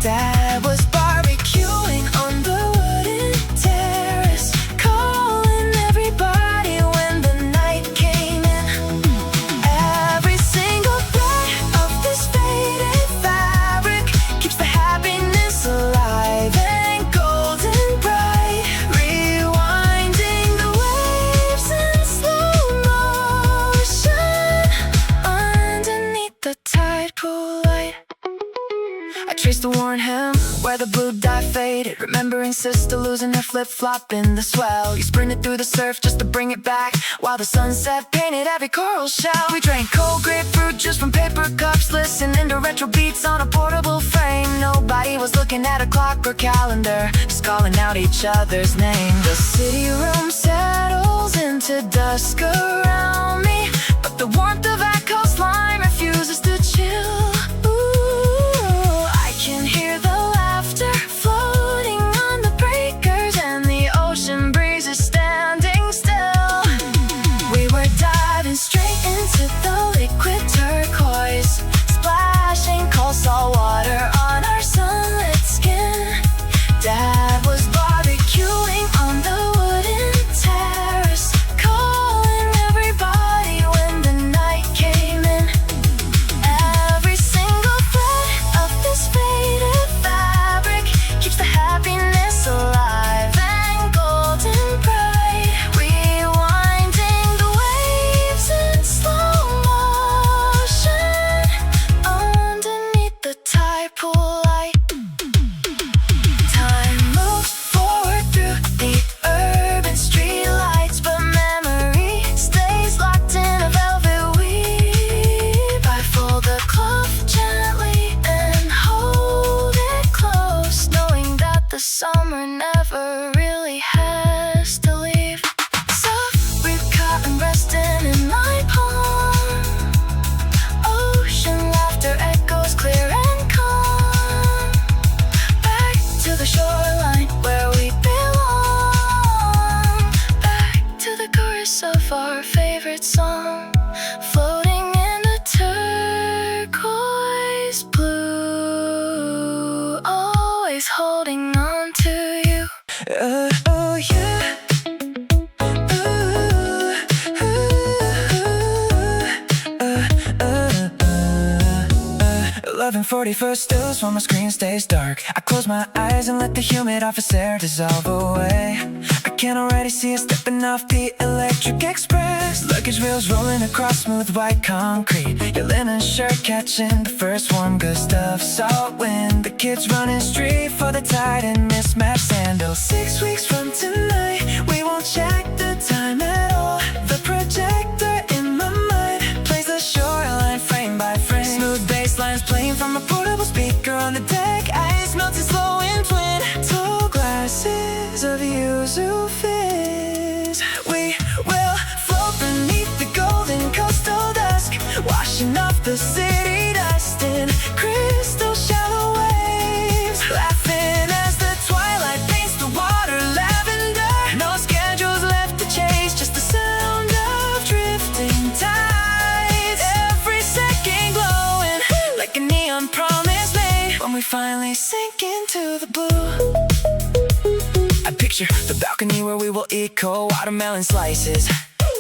Dad was barbecuing on the wooden terrace, calling everybody when the night came in. Every single thread of this faded fabric keeps the happiness alive and golden bright, rewinding the waves in slow motion underneath the tide pool light. I traced the worn hem where the blue dye faded, remembering sister losing her flip-flop in the swell. You sprinted through the surf just to bring it back, while the sunset painted every coral shell. We drank cold grapefruit juice from paper cups, listening to retro beats on a portable frame. Nobody was looking at a clock or calendar, just calling out each other's name. The city room settles into dusk around me, but the warmth of that coastline refuses to chill. I can hear the laughter floating on the breakers, and the ocean breeze is standing still. We were diving straight into the liquid turquoise, splashing cold salt water on our sunlit skin. Dad was barbecuing on the wooden terrace, calling everybody when the night came. always blue, always holding on to you. Oh yeah. 11:40 first stills while my screen stays dark. I close my eyes and let the humid office air dissolve away. I can already see us stepping off the electric express. Luggage wheels rolling across smooth white concrete. Your linen shirt catching the first warm gust of salt wind. The kids running street for the tide and mismatched sandals. 6 weeks from tonight, we won't check the time at all. The projector in my mind plays the shoreline frame by frame. Smooth bass lines playing from a portable speaker on the deck. Ice melting slow in twin tall glasses of yuzu fizz. We will float beneath the golden coastal dusk, washing off the city dust in crystal shallow waves. Laughing as the twilight paints the water lavender. No schedules left to chase, just the sound of drifting tides. Every second glowing like a neon promise made when we finally sink into the blue. I picture the balcony where we will eat cold watermelon slices,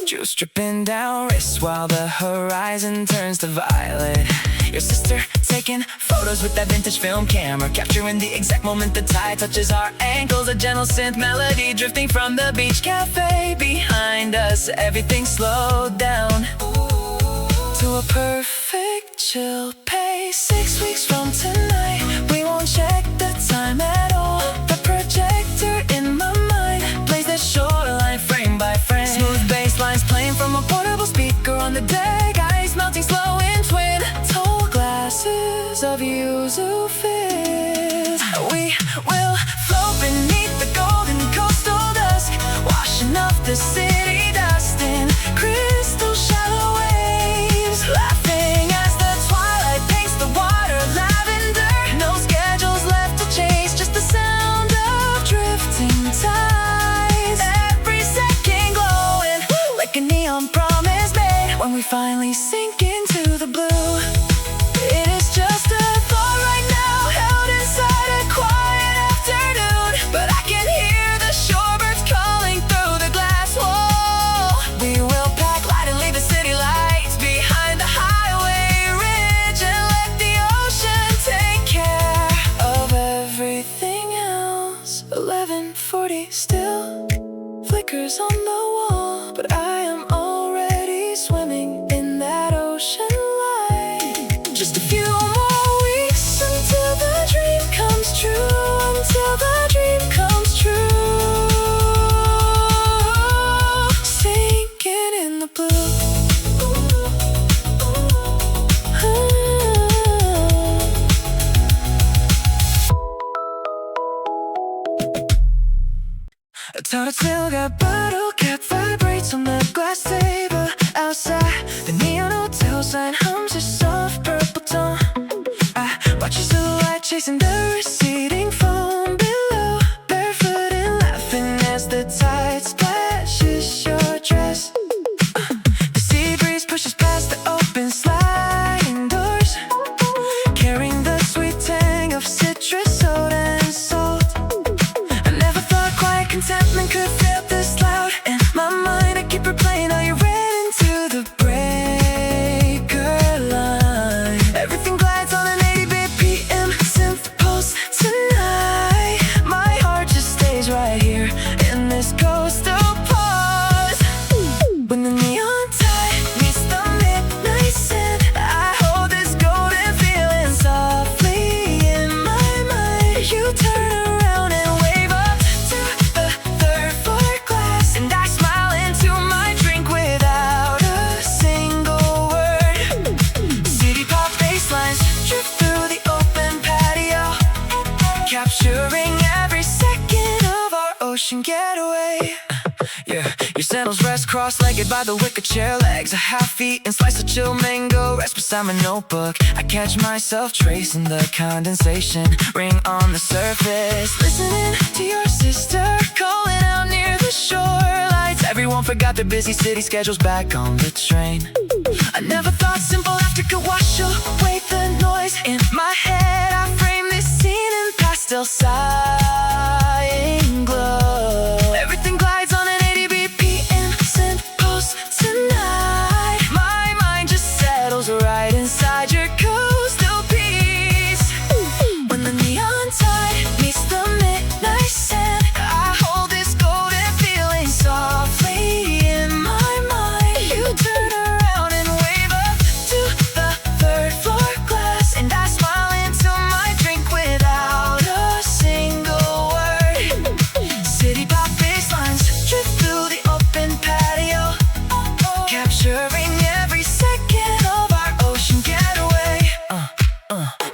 juice dripping down wrists while the horizon turns to violet. Your sister taking photos with that vintage film camera, capturing the exact moment the tide touches our ankles. A gentle synth melody drifting from the beach cafe behind us. Everything slowed down to a perfect chill pace. 6 weeks from tonight, we won't check the time at all. The projector in my mind plays the shoreline frame by frame. Smooth bass lines playing from a portable speaker on the deck. Ice melting slow in twin tall glasses of yuzu fizz. We will float beneath the golden coastal dusk, washing off the city dust in crystal shallow waves. Laughing as the twilight paints the water lavender. No schedules left to chase, just the sound of drifting tides. Every second glowing like a neon promise made when we finally sink into the blue. It is just a thought right now, held inside a quiet afternoon, but I can hear the shorebirds calling through the glass wall. We will pack light and leave the city lights behind the highway ridge and let the ocean take care of everything else. 11:40 still flickers on the wall, but I am already swimming in that ocean light. Just a few more weeks until the dream comes true, until the dream comes true. Sinking in the blue. A tattletale got bottle cap vibrates on the glass table outside. The neon hotel sign hums a soft purple tone. I watch your silhouette chasing the receding foam below, barefoot and laughing as the tide splashes your dress. The sea breeze pushes past the open sliding doors, carrying the sweet tang of citrus, soda and salt. I never thought quiet contentment could feel this loud. In my mind I keep replaying how you ran into the breaker line. Everything glides on an 80-bit PM synth pulse tonight. My heart just stays right here in this coastal pause. When the neon tide meets the midnight sand, I hold this golden feeling softly in my mind. You turn around and wave up to the third floor glass, and I smile into my drink without a single word. City pop bass lines drift through the open patio, capturing every second of our ocean getaway. Yeah, your sandals rest cross-legged by the wicker chair legs. A half-eaten slice of chill mango rests beside my notebook. I catch myself tracing the condensation ring on the surface, listening to your sister calling out near the shore lights. Everyone forgot their busy city schedules back on the train. I never thought simple laughter could wash away the noise. In my head I frame this scene in pastel cyan glow. Everything glides on an 80 BPM synth post tonight. My mind just settles right inside your coastal peace. When the neon tide meets the midnight sand, I hold this golden feeling softly in my mind. You turn around and wave up to the third floor glass, and I smile into my drink without a single word. City pop bass lines drift through the open patio, capturing every second of our ocean getaway.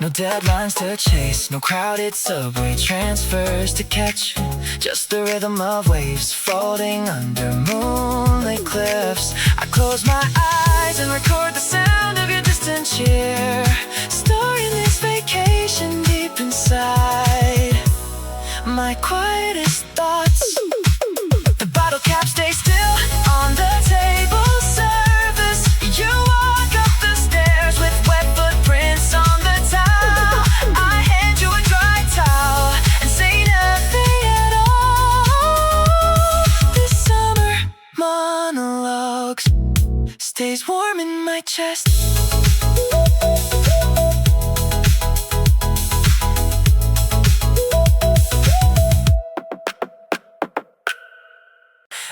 No deadlines to chase, no crowded subway transfers to catch. Just the rhythm of waves floating under moonlit cliffs. I close my eyes and record the sound of your distant cheer, storing this vacation deep inside my quietest thoughts. The bottle cap stays still on the table surface. You walk up the stairs with wet footprints on the tile. I hand you a dry towel and say nothing at all. This summer monologues stays warm in my chest.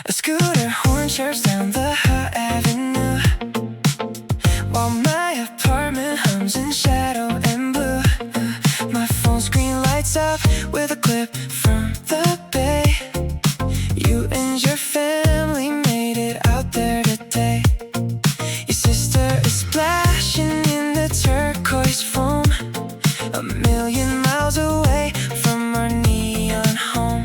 A scooter horn chirps down the avenue, while my apartment hums in shadow and blue. My phone screen lights up with a clip from the bay. You and your family made it out there today. Your sister is splashing in the turquoise foam, a million miles away from our neon home.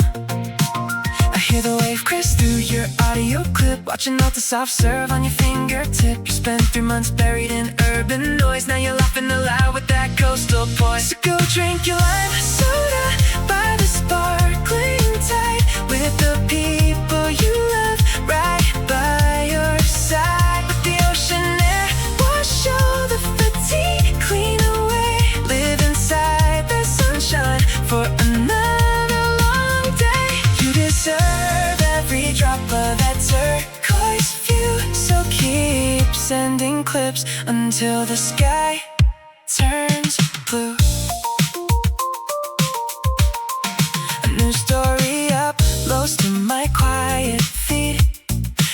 I hear the wave crest through your audio clip, watching all the soft serve on your fingertip. You spent 3 months buried in urban noise, now you're laughing aloud with that coastal poise. So go drink your lime soda by the sparkling tide, with the people you love right by your side. With the ocean air wash all the fatigue clean away. Live inside the sunshine for another long day. You deserve every drop of that turquoise view, so keep sending clips until the sky turns blue. A new story uploads to my quiet feed.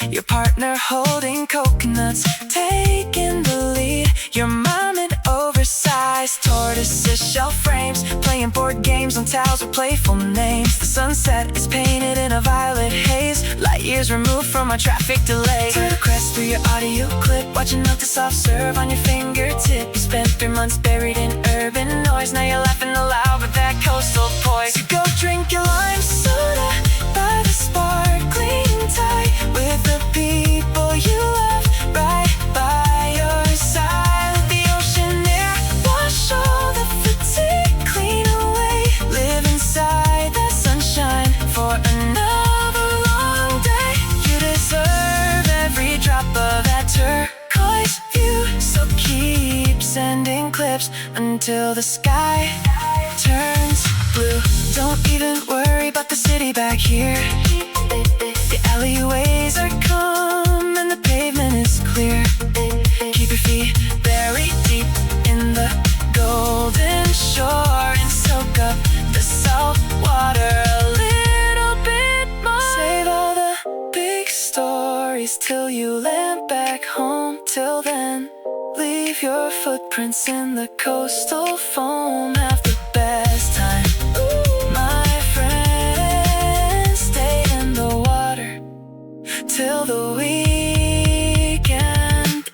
Your partner holding coconuts, taking the lead. Your mom in oversized tortoise shell frames, playing board games on towels with playful names. The sunset is painted in a violet haze, light years removed from our traffic delay. Turn a crest through your audio clip, watching out the soft serve on your fingertip. You spent 3 months buried in urban noise, now you're laughing aloud with that coastal poise. So go drink your lime soda by the sparkling tide, with the people you love right by your side. The ocean air wash all the fatigue clean away. Live inside the sunshine for another long day. You deserve every drop of that turquoise view, so keep sending clips until the sky turns blue. Don't even worry about the city back here. The alleyways are calm and the pavement is clear. Keep your feet buried deep in the golden shore and soak up the salt water a little bit more. Save all the big stories till you land back home. Till then, leave your footprints in the coastal foam. Have the best time, my friend. Stay in the water till the weekend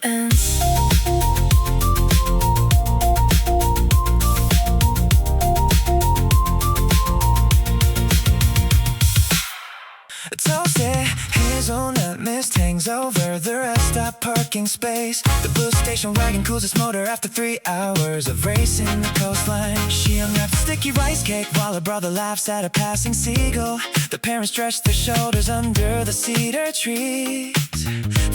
ends. Toasted hazelnut mist hangs over the rest stop parking space. The blue station wagon cools its motor after 3 hours of racing the coastline. She unwrapped a sticky rice cake while her brother laughs at a passing seagull. The parents stretch their shoulders under the cedar trees,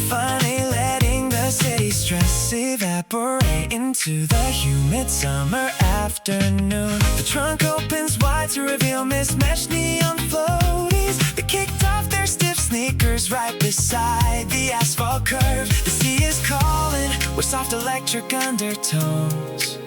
finally letting the the city stress evaporate into the humid summer afternoon. The trunk opens wide to reveal mismatched neon floaties that kicked off their stiff sneakers right beside the asphalt curve. The sea is calling with soft electric undertones,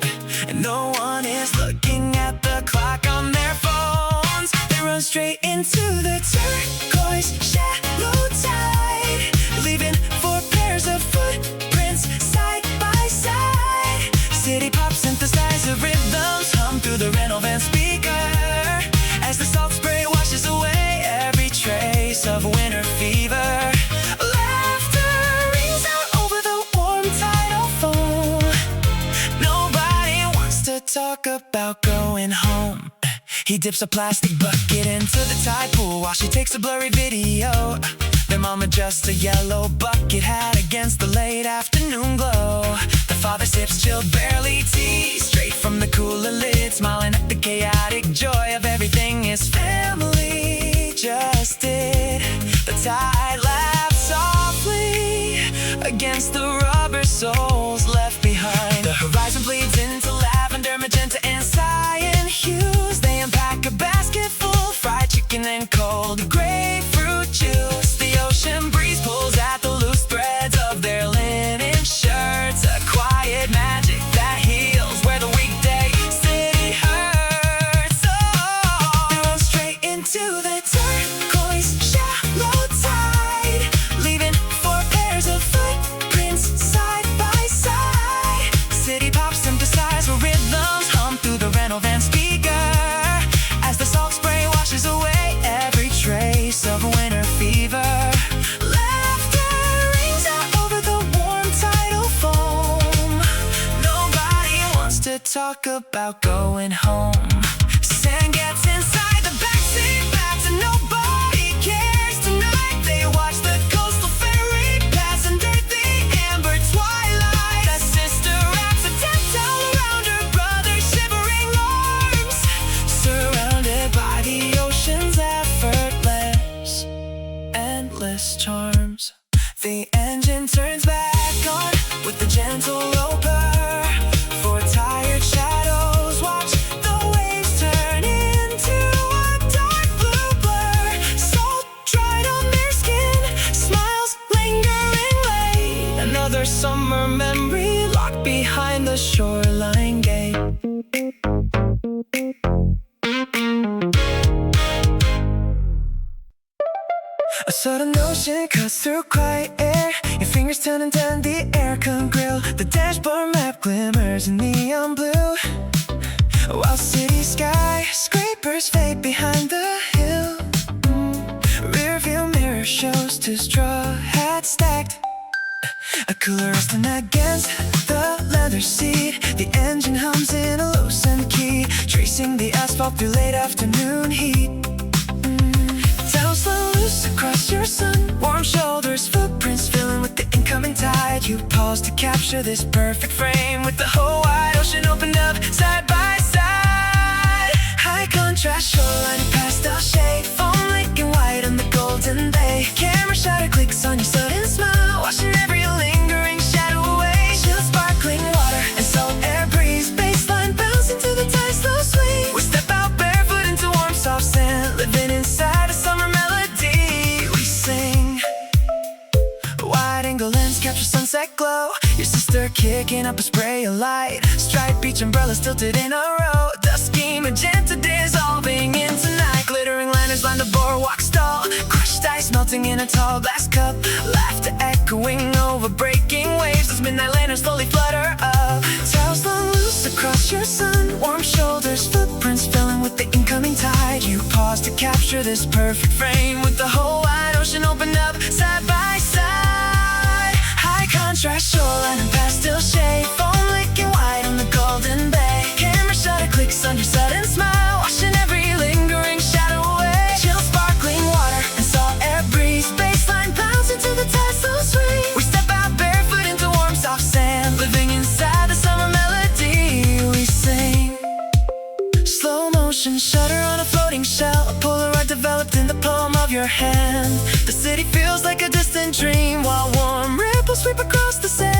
and no one is looking at the clock on their phones. They run straight into the turquoise shallow tide, leaving 4 pairs of footprints side by side. City pop synthesizer rhythms hum through the rental van speaker as the salt spray washes away every trace of winter fever. Laughter rings out over the warm tidal foam. Nobody wants to talk about going home. He dips a plastic bucket into the tide pool while she takes a blurry video. Their mom adjusts a yellow bucket hat against the late afternoon glow. The father sips chilled barley tea straight from the cooler lid, smiling at the chaotic joy of everything his family just did. The tide laughs softly against the rubber soles left behind. The horizon bleeds into lavender, magenta, and cyan hues. They unpack a basket full fried chicken and cold grapefruit juice. The ocean breeze pulls at the loose threads of their linen shirts. A quiet magic that heals where the weekday city hurts. Oh, they run straight into the turquoise shallow tide, leaving 4 pairs of footprints side by side. City pop synthesizer rhythms hum through the rental van speaker as the salt spray washes away every trace of winter fever. Laughter rings out over the warm tidal foam. Nobody wants to talk about going home. Sand gets inside the backseat bags and nobody cares tonight. They watch the coastal ferry pass under the amber twilight. A sister wraps a tent towel around her brother's shivering arms, surrounded by the ocean's effortless, endless charms. The engine turns back on with a gentle roper. 4 tired shadows watch the waves turn into a dark blue blur. Salt dried on their skin, smiles lingering late. Another summer memory locked behind the shoreline gate. A sudden motion cuts through quiet air. Your fingers turn and turn the aircon grill. The dashboard map glimmers in neon blue, while city skyscrapers fade behind the hill. Rearview mirror shows 2 straw hats stacked, a cooler resting against the leather seat. The engine hums in a low-send key, tracing the asphalt through late afternoon heat. Towels slow loose across your sun warm shoulders, footprints filling with the incoming tide. You pause to capture this perfect frame with the whole wide ocean opened up side by side. High contrast shoreline and pastel shade, foam licking white on the golden bay. Camera shutter clicks on your sudden smile, washing every lingering shadow away. Chill sparkling water and salt air breeze, baseline bounce into the tide slow swing. We step out barefoot into warm soft sand, living inside a summer melody. We sing. Wide angle lens capture sunset glow, your sister kicking up a spray of light. Striped beach umbrellas tilted in a row, dusky magenta dissolving into night. Glittering lanterns line the boardwalk stall, crushed ice melting in a tall glass cup. Laughter echoing over breaking waves as midnight lanterns slowly flutter up. Towels slow loose across your sun warm shoulders, footprints filling with the incoming tide. You pause to capture this perfect frame with the whole wide ocean opened up side by side. High contrast shoreline and pastel shade, foam licking white on the golden bay. Camera shutter clicks on your sudden smile, washing every lingering shadow away. Chill sparkling water and salt air breeze, baseline bounce into the tide slow swing. We step out barefoot into warm soft sand, living inside the summer melody. We sing. Slow motion shutter on a floating shell, a Polaroid developed in the palm of your hand. The city feels like a distant dream while warm ripples sweep across the sand.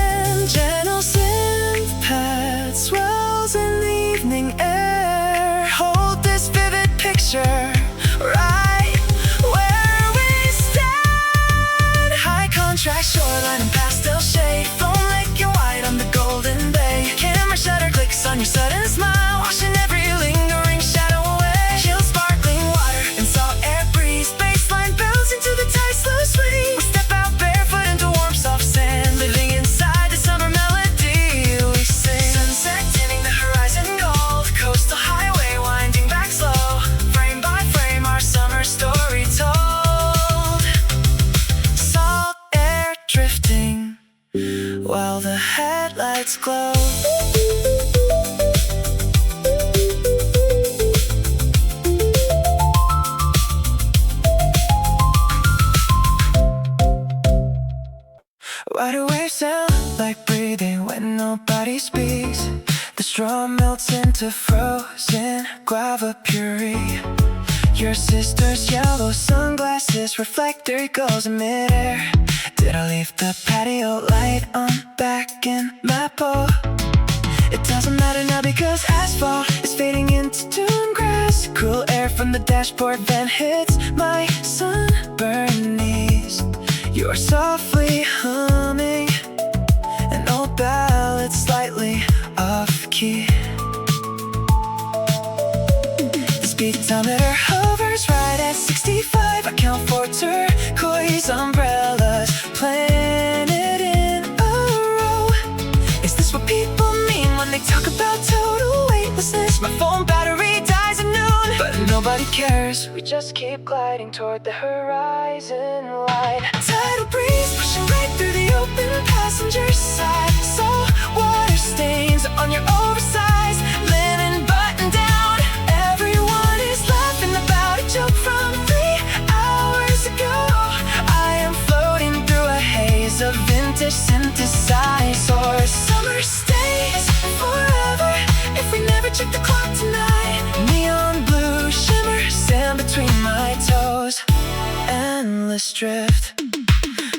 morning air. Hold this vivid picture right where we stand. High contrast shoreline and pastel shade, foam like your white on the golden bay. Camera shutter clicks on your sudden smile, washing every lingering shadow away. Chill sparkling water and salt air breeze, baseline builds into the tight slow swing. We step out barefoot into warm soft sand, living inside the summer melody we sing. Sunset tinting the horizon gold, coastal highway winding back slow. Frame by frame our summer story told. Salt air drifting while the headlights glow. Why do waves sound like breathing when nobody speaks? The straw melts into frozen guava puree. Your sister's yellow sunglasses reflect their eagles in midair. Did I leave the patio light on back in my boat? It doesn't matter now because asphalt is fading into dune grass. Cool air from the dashboard vent hits my sunburned knees. You're softly humming an old ballad slightly off-key. The speedometer hovers right at 65. I count for turquoise umbrellas planted in a row. Is this what people mean when they talk about total weightlessness? My phone battery dies at noon, but nobody cares. We just keep gliding toward the horizon line. Tidal breeze pushing right through the open passenger side. Salt water stains on your oversized linen button down. Everyone is laughing about a joke from 3 hours ago. I am floating through a haze of vintage synthesizers. Summer stays forever if we never check the clock tonight. Neon blue shimmer, sand between my toes. Endless drift.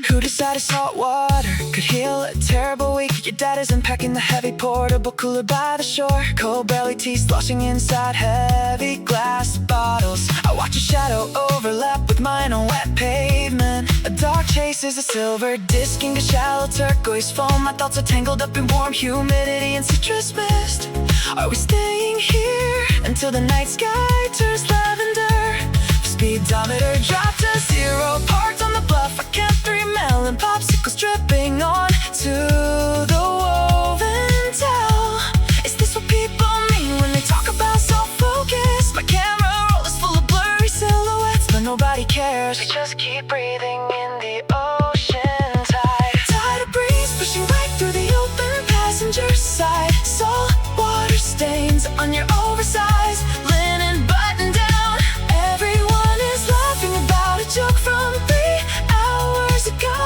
Who decided salt water could heal a terrible week? Your dad isn't packing the heavy portable cooler by the shore. Cold belly tea sloshing inside heavy glass bottles. I watch your shadow overlap with mine on wet pavement. A dog chases a silver disc into shallow turquoise foam. My thoughts are tangled up in warm humidity and citrus mist. Are we staying here until the night sky turns lavender? Speedometer dropped to 0, parked on the bluff. I can't 3 melon popsicles dripping on to the woven towel. Is this what people mean when they talk about self-focus? My camera roll is full of blurry silhouettes, but nobody cares. We just keep breathing in the ocean tide. Tidal breeze pushing right through the open passenger side. Salt water stains on your oversized linen button down. Everyone is laughing about a joke from 3 hours ago.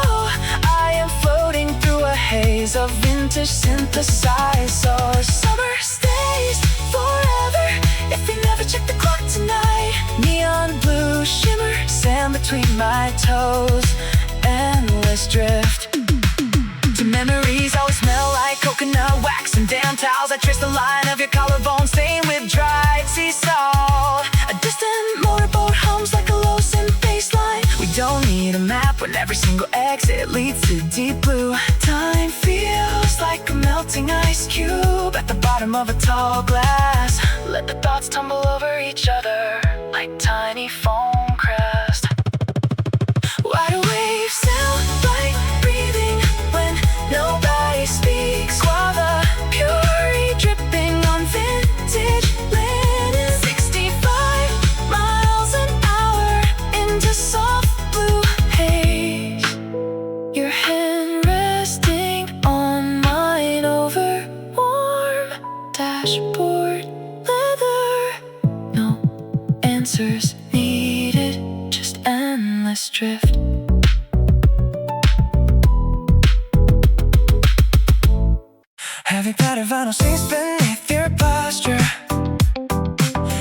I am floating through a haze of vintage synthesizers. Summer stays forever if we never check the clock tonight. Neon blue shimmer, sand between my toes. Endless drift. To memories always smell like coconut wax and damn towels. I trace the line of your collarbone stained with dried sea salt. A distant motorboat hums like a low synth baseline. We don't need a map when every single exit leads to deep blue. Time feels like a melting ice cube at the bottom of a tall glass. Let the thoughts tumble over each other like tiny foam crest. Why do waves sound like breathing when nobody speaks? Guava puree dripping on vintage linen. 65 miles an hour into soft blue haze. Your hand resting on mine over warm dashboard leather. No answers needed, just endless drift. Heavy powder vinyl sinks beneath your posture,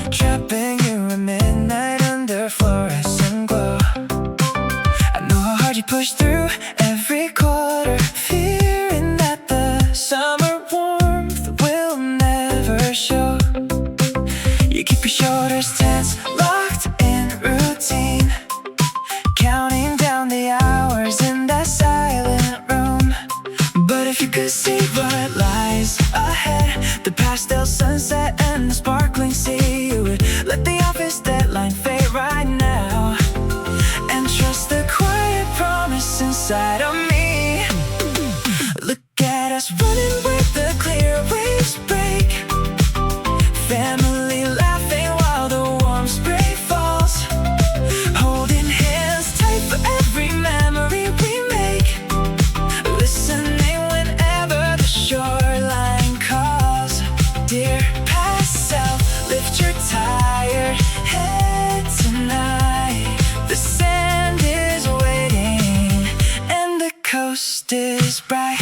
trapping you at midnight under fluorescent glow. I know how hard you push through every quarter, fearing that the summer warmth will never show. keep your shoulders tense, locked in routine, counting down the hours in that silent room. But if you could see what lies ahead, the pastel sunset and the sparkling sea, you would let the office deadline fade right now and trust the quiet promise inside of me. Look at us running with the clear waves break, family laughing while the warm spray falls, holding hands tight for every memory we make, listening whenever the shoreline calls. Dear past self, lift your tired head tonight. The sand is waiting and the coast is bright.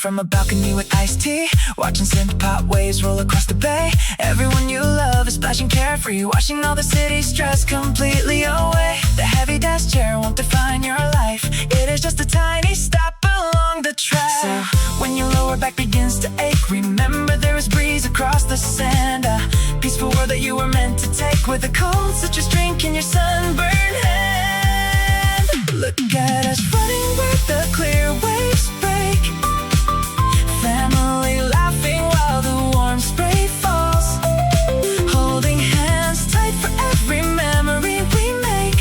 From a balcony with iced tea, watching synth pop waves roll across the bay. Everyone you love is splashing carefree, washing all the city stress completely away. The heavy desk chair won't define your life, it is just a tiny stop along the track. So when your lower back begins to ache, remember there is breeze across the sand, a peaceful world that you were meant to take, with a cold citrus drink in your sunburned hand. Look at us running where the clear waves break, family laughing while the warm spray falls, holding hands tight for every memory we make,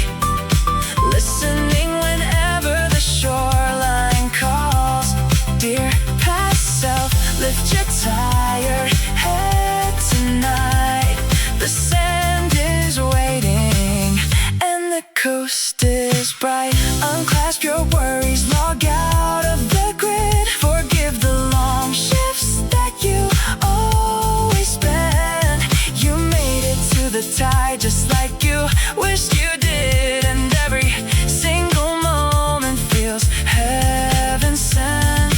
listening whenever the shoreline calls. Dear past self, lift your tired head tonight. The sand is waiting and the coast is bright. Unclasp your worries, log out of the grid, forgive the long shifts that you always spend. You made it to the tide just like you wished you did, and every single moment feels heaven sent.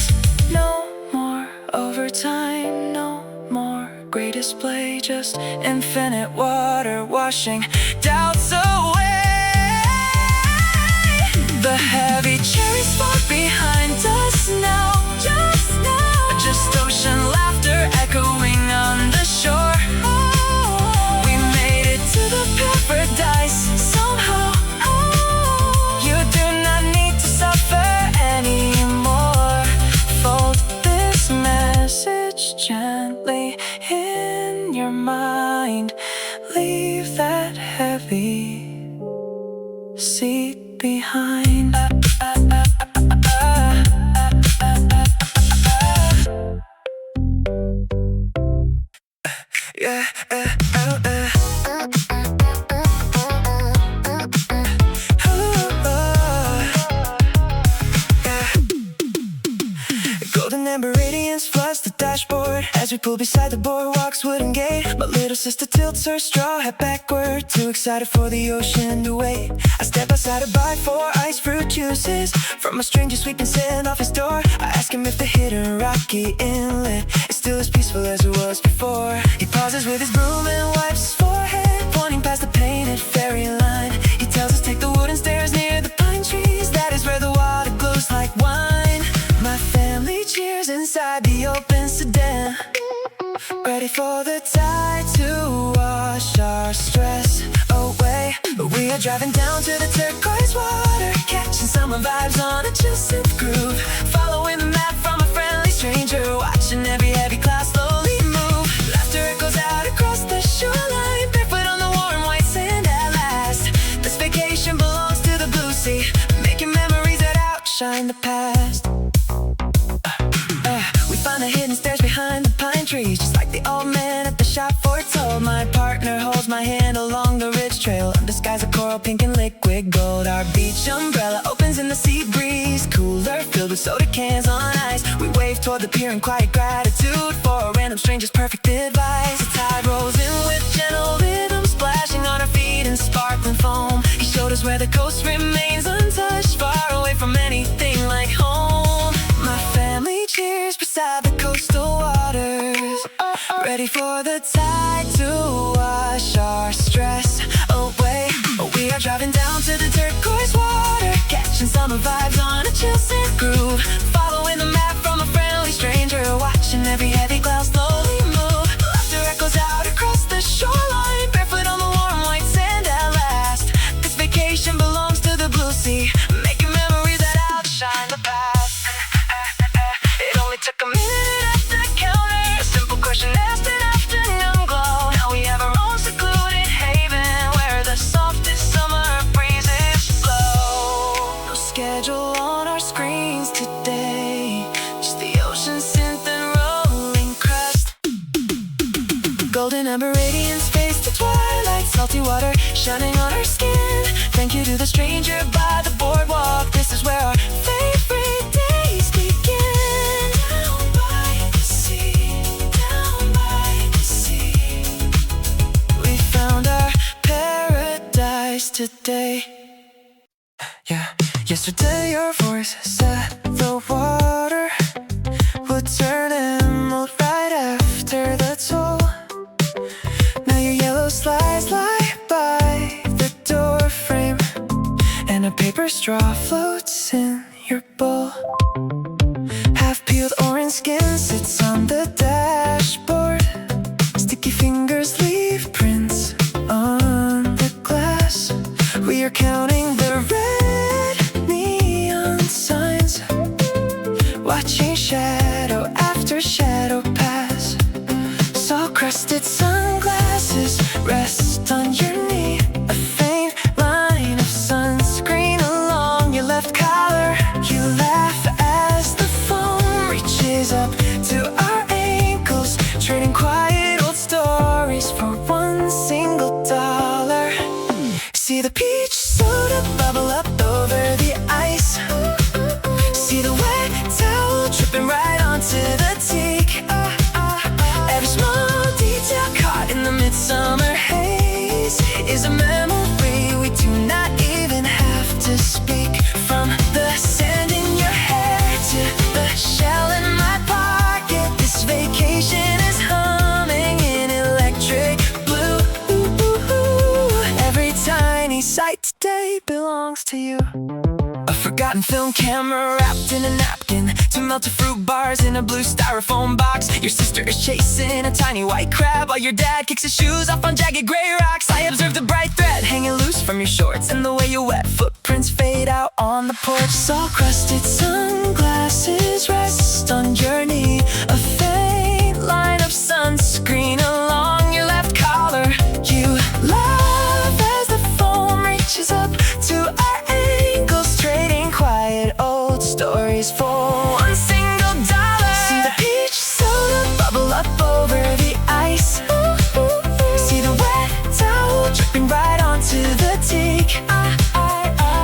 No more overtime, no more gray display, just infinite water washing doubts away. The heavy cherries fall behind us now, just ocean laughter echoing on the shore. We made it to the paradise somehow. You do not need to suffer anymore. Fold this message gently in your mind, leave that heavy seat behind. Yeah, golden amber radiance floods the dashboard as we pull beside the boardwalk's wooden gate. My little sister tilts her straw hat backward, too excited for the ocean to wait. I step outside to buy 4 iced fruit juices from a stranger sweeping sand off his door. I ask him if the hidden rocky inlet is still as peaceful as it was before. He pauses with his broom and wipes his forehead, pointing past the painted fairy line. He tells us take the wooden stairs near the pine trees, that is where the water glows like wine. My family cheers inside the open sedan, ready for the tide to wash our stress away. We are driving down to the turquoise water, catching summer vibes on a chill synth groove, following the map from a friendly stranger, watching every heavy cloud slowly move. Laughter echoes out across the shoreline, barefoot on the warm white sand at last. This vacation belongs to the blue sea, making memories that outshine the past. We find the hidden stairs behind the pine trees, just like the old man at the shop foretold. My partner holds my hand along the ridge trail, under skies of coral pink and liquid gold. Our beach umbrella opens in the sea breeze, cooler filled with soda cans on ice. We wave toward the pier in quiet gratitude for a random stranger's perfect advice. The tide rolls in with gentle rhythm, splashing on our feet in sparkling foam. He showed us where the coast remains untouched, far away from anything like home. My family cheers beside the coastal waters, ready for the tide to wash our stress away. We are driving down to the turquoise water, catching summer vibes on a chill synth groove, following the map from a friendly stranger, watching every heavy cloud Golden amber radiance fades to twilight, salty water shining on our skin. Thank you to the stranger by the boardwalk. This is where our favorite days begin. Down by the sea, down by the sea. We found our paradise today. Yeah, yesterday your voice said the water would turn emerald right after the toll. Now your yellow slides lie by the door frame, and a paper straw floats in your bowl. Half-peeled orange skin sits on the dashboard. Sticky fingers leave prints on the glass. We are counting the red neon signs, watching shadow after shadow pass. Salt-crusted sunglasses rest on your knee. A faint line of sunscreen along your left collar. You laugh as the foam reaches up to our ankles, trading quiet old stories for one single $1. See the peach soda bubble up over the ice. See the wet towel dripping right onto the teak. Every small detail caught in the midsummer haze is a memory we do not even have to speak. From the sand in your hair to the shell in my pocket, this vacation is humming in electric blue. Every tiny sight today belongs to you. A forgotten film camera wrapped in a napkin, two melted fruit bars in a blue styrofoam box. Your sister is chasing a tiny white crab while your dad kicks his shoes off on jagged gray rocks. I observe the bright thread hanging loose from your shorts and the way your wet footprints fade out on the porch. Salt-crusted sunglasses rest on your knee. A faint line of sunscreen along your left collar. You laugh as the foam reaches up to our ankles, trading quiet old stories for one single $1. See the peach soda bubble up over the ice. See the wet towel dripping right onto the teak.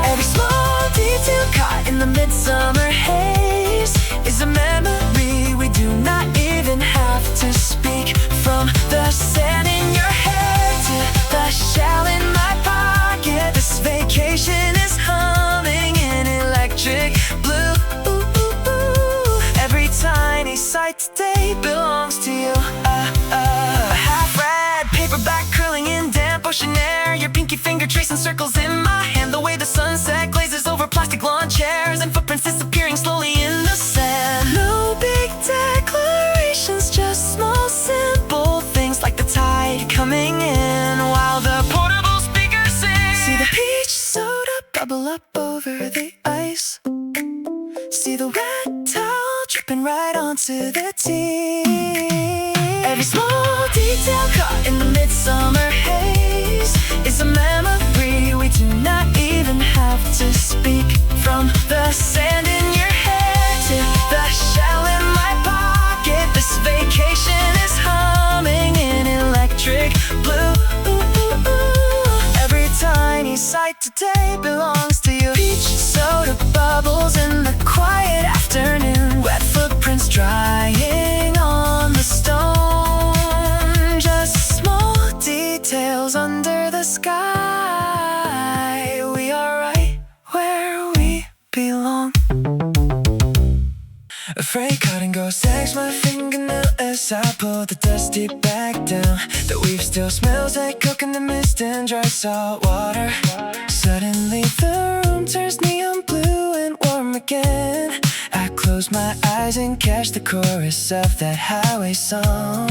Every small detail caught in the midsummer haze is a memory we do not even have to speak. From the sand in your hair to the shell in my pocket, this vacation is humming in electric blue. Every tiny sight today belongs to you. A half-read paperback curling in damp ocean air. Your pinky finger tracing circles in my hand. The way the sunset glazes over plastic lawn chairs, and footprints disappearing slowly in the sand. No big declarations, just small simple things like the tide coming in while the portable speakers sing. See the peach soda bubble up over the ice. See the wet towel dripping right onto the tea. Every small detail caught in the midsummer haze is a memory we do not even have to speak. From the sand in your hair to the shell in my pocket, this vacation is humming in electric blue. Every tiny sight today belongs to you. Peach soda bubbles in the quiet afternoon, wet footprints drying on the stone. Just small details under the sky. We are right where we belong. Afraid cutting goes sex my fingernail as I pull the dusty back down. The weave still smells like coconut mist and dry salt water. Suddenly the room turns neon blue and warm again. I close my eyes and catch the chorus of that highway song.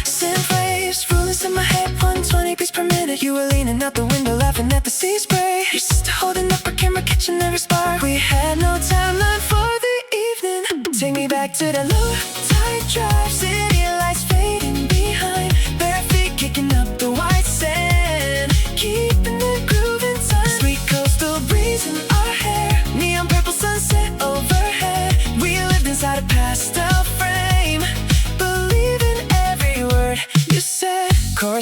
Synth waves rolling in my head, 120 beats per minute. You were leaning out the window laughing at the sea spray. Your sister holding up her camera, catching every spark. We had no timeline for the evening. Take me back to that low tide drive, city lights fading behind, bare feet kicking up the white sand, keeping the groove in time. Sweet coastal breeze in our hair, neon purple sunset overhead. We lived inside a pastel frame, believing every word you said.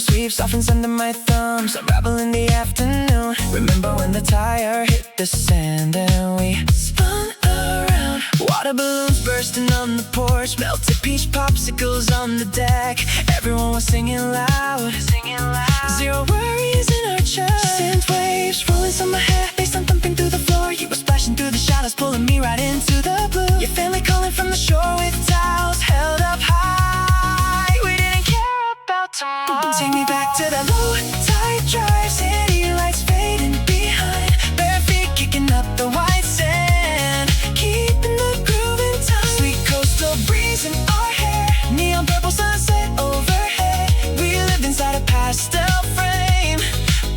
sweep softens under my thumbs. Unravel in the afternoon. Remember when the tire hit the sand and we spun around. Water balloons bursting on the porch. Melted peach popsicles on the deck. Everyone was singing loud. Zero worries in our chest. Sand waves rolling on my hair. Bass on thumping through the floor. You were splashing through the shadows, pulling me right into the blue. Your family calling from the shore with towels held up high. We didn't care about tomorrow. Take me back to that low tide drive. City lights fading behind. Bare feet kicking up the white sand. Keeping the groove in time. Sweet coastal breeze in our hair. Neon purple sunset overhead. We lived inside a pastel frame.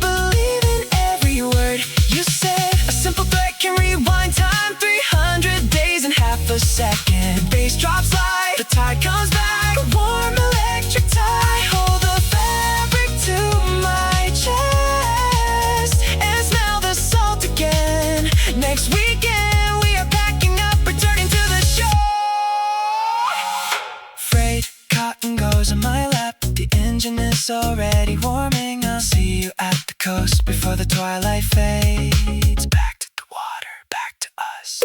Believe in every word you said. A simple thread can rewind time 300 days in half a second. Bass drops light, the tide comes back. A warm electric tie. Hold the fabric to my chest and smell the salt again. Next weekend we are packing up, returning to the shore. Frayed cotton goes on my lap. The engine is already warming up. See you at the coast before the twilight fades. Back to the water, back to us.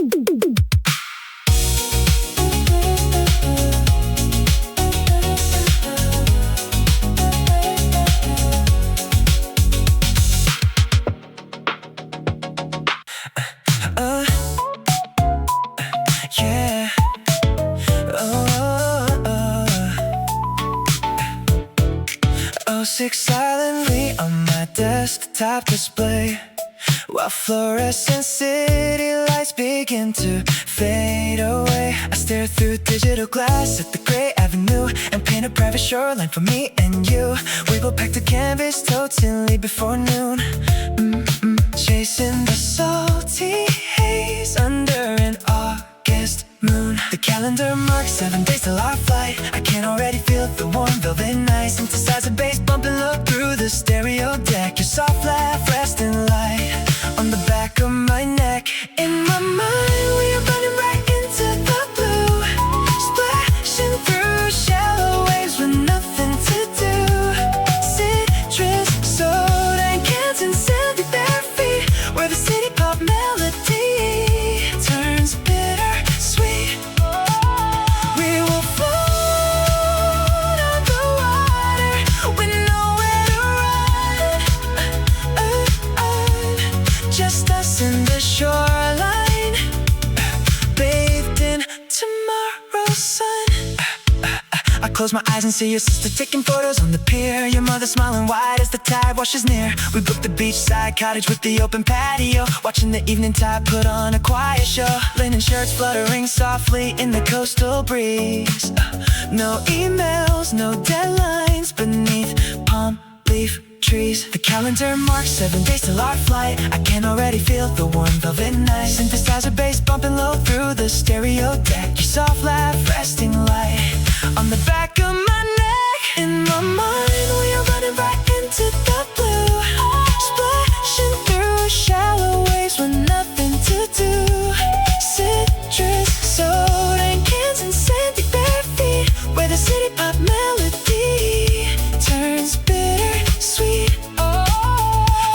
Yeah. Oh, 06 silently on my desktop display, while fluorescent city lights begin to fade away. I stare through digital glass at the gray avenue and paint a private shoreline for me and you. We will pack the canvas totes and leave before noon. Chasing the salty haze under an August moon. The calendar marks 7 days till our flight. I can already feel the warm velvet night. Synthesize a bass bump and look through the stereo deck. Your soft laugh resting light on the back of my neck. In my mind we are running right into the blue, splashing through shallow waves with nothing to do. Citrus, soda and cans and sandy bare feet, where the city pop melody turns bitter sweet. We will float on the water with nowhere to run. Just us in the shoreline, bathed in tomorrow's sun. I close my eyes and see your sister taking photos on the pier. Your mother smiling wide as the tide washes near. We booked the beachside cottage with the open patio, watching the evening tide put on a quiet show. Linen shirts fluttering softly in the coastal breeze. No emails, no deadlines beneath palm leaf trees. The calendar marks 7 days till our flight. I can already feel the warm velvet night. Synthesizer bass bumping low through the stereo deck. Your soft laugh resting light on the back of my neck. In my mind we are running right into the blue, splashing through shallow waves with nothing to do. Citrus, soda and cans and sandy bare feet, where the city pop melody turns bitter sweet.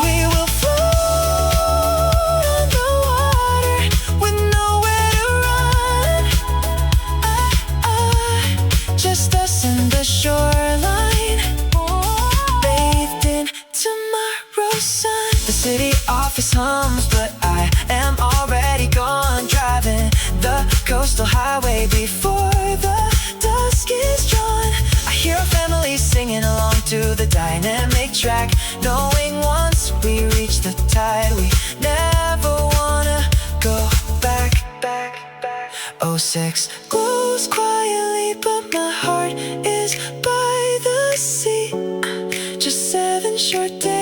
We will float on the water with nowhere to run. Just us in the shoreline, bathed in tomorrow's sun. The city office hums, but I am already gone, driving the coastal highway before the dusk is drawn. I hear a family singing along to the dynamic track, knowing once we reach the tide we never wanna go back. 06 glows quietly, but my heart is by the sea. Just 7 short days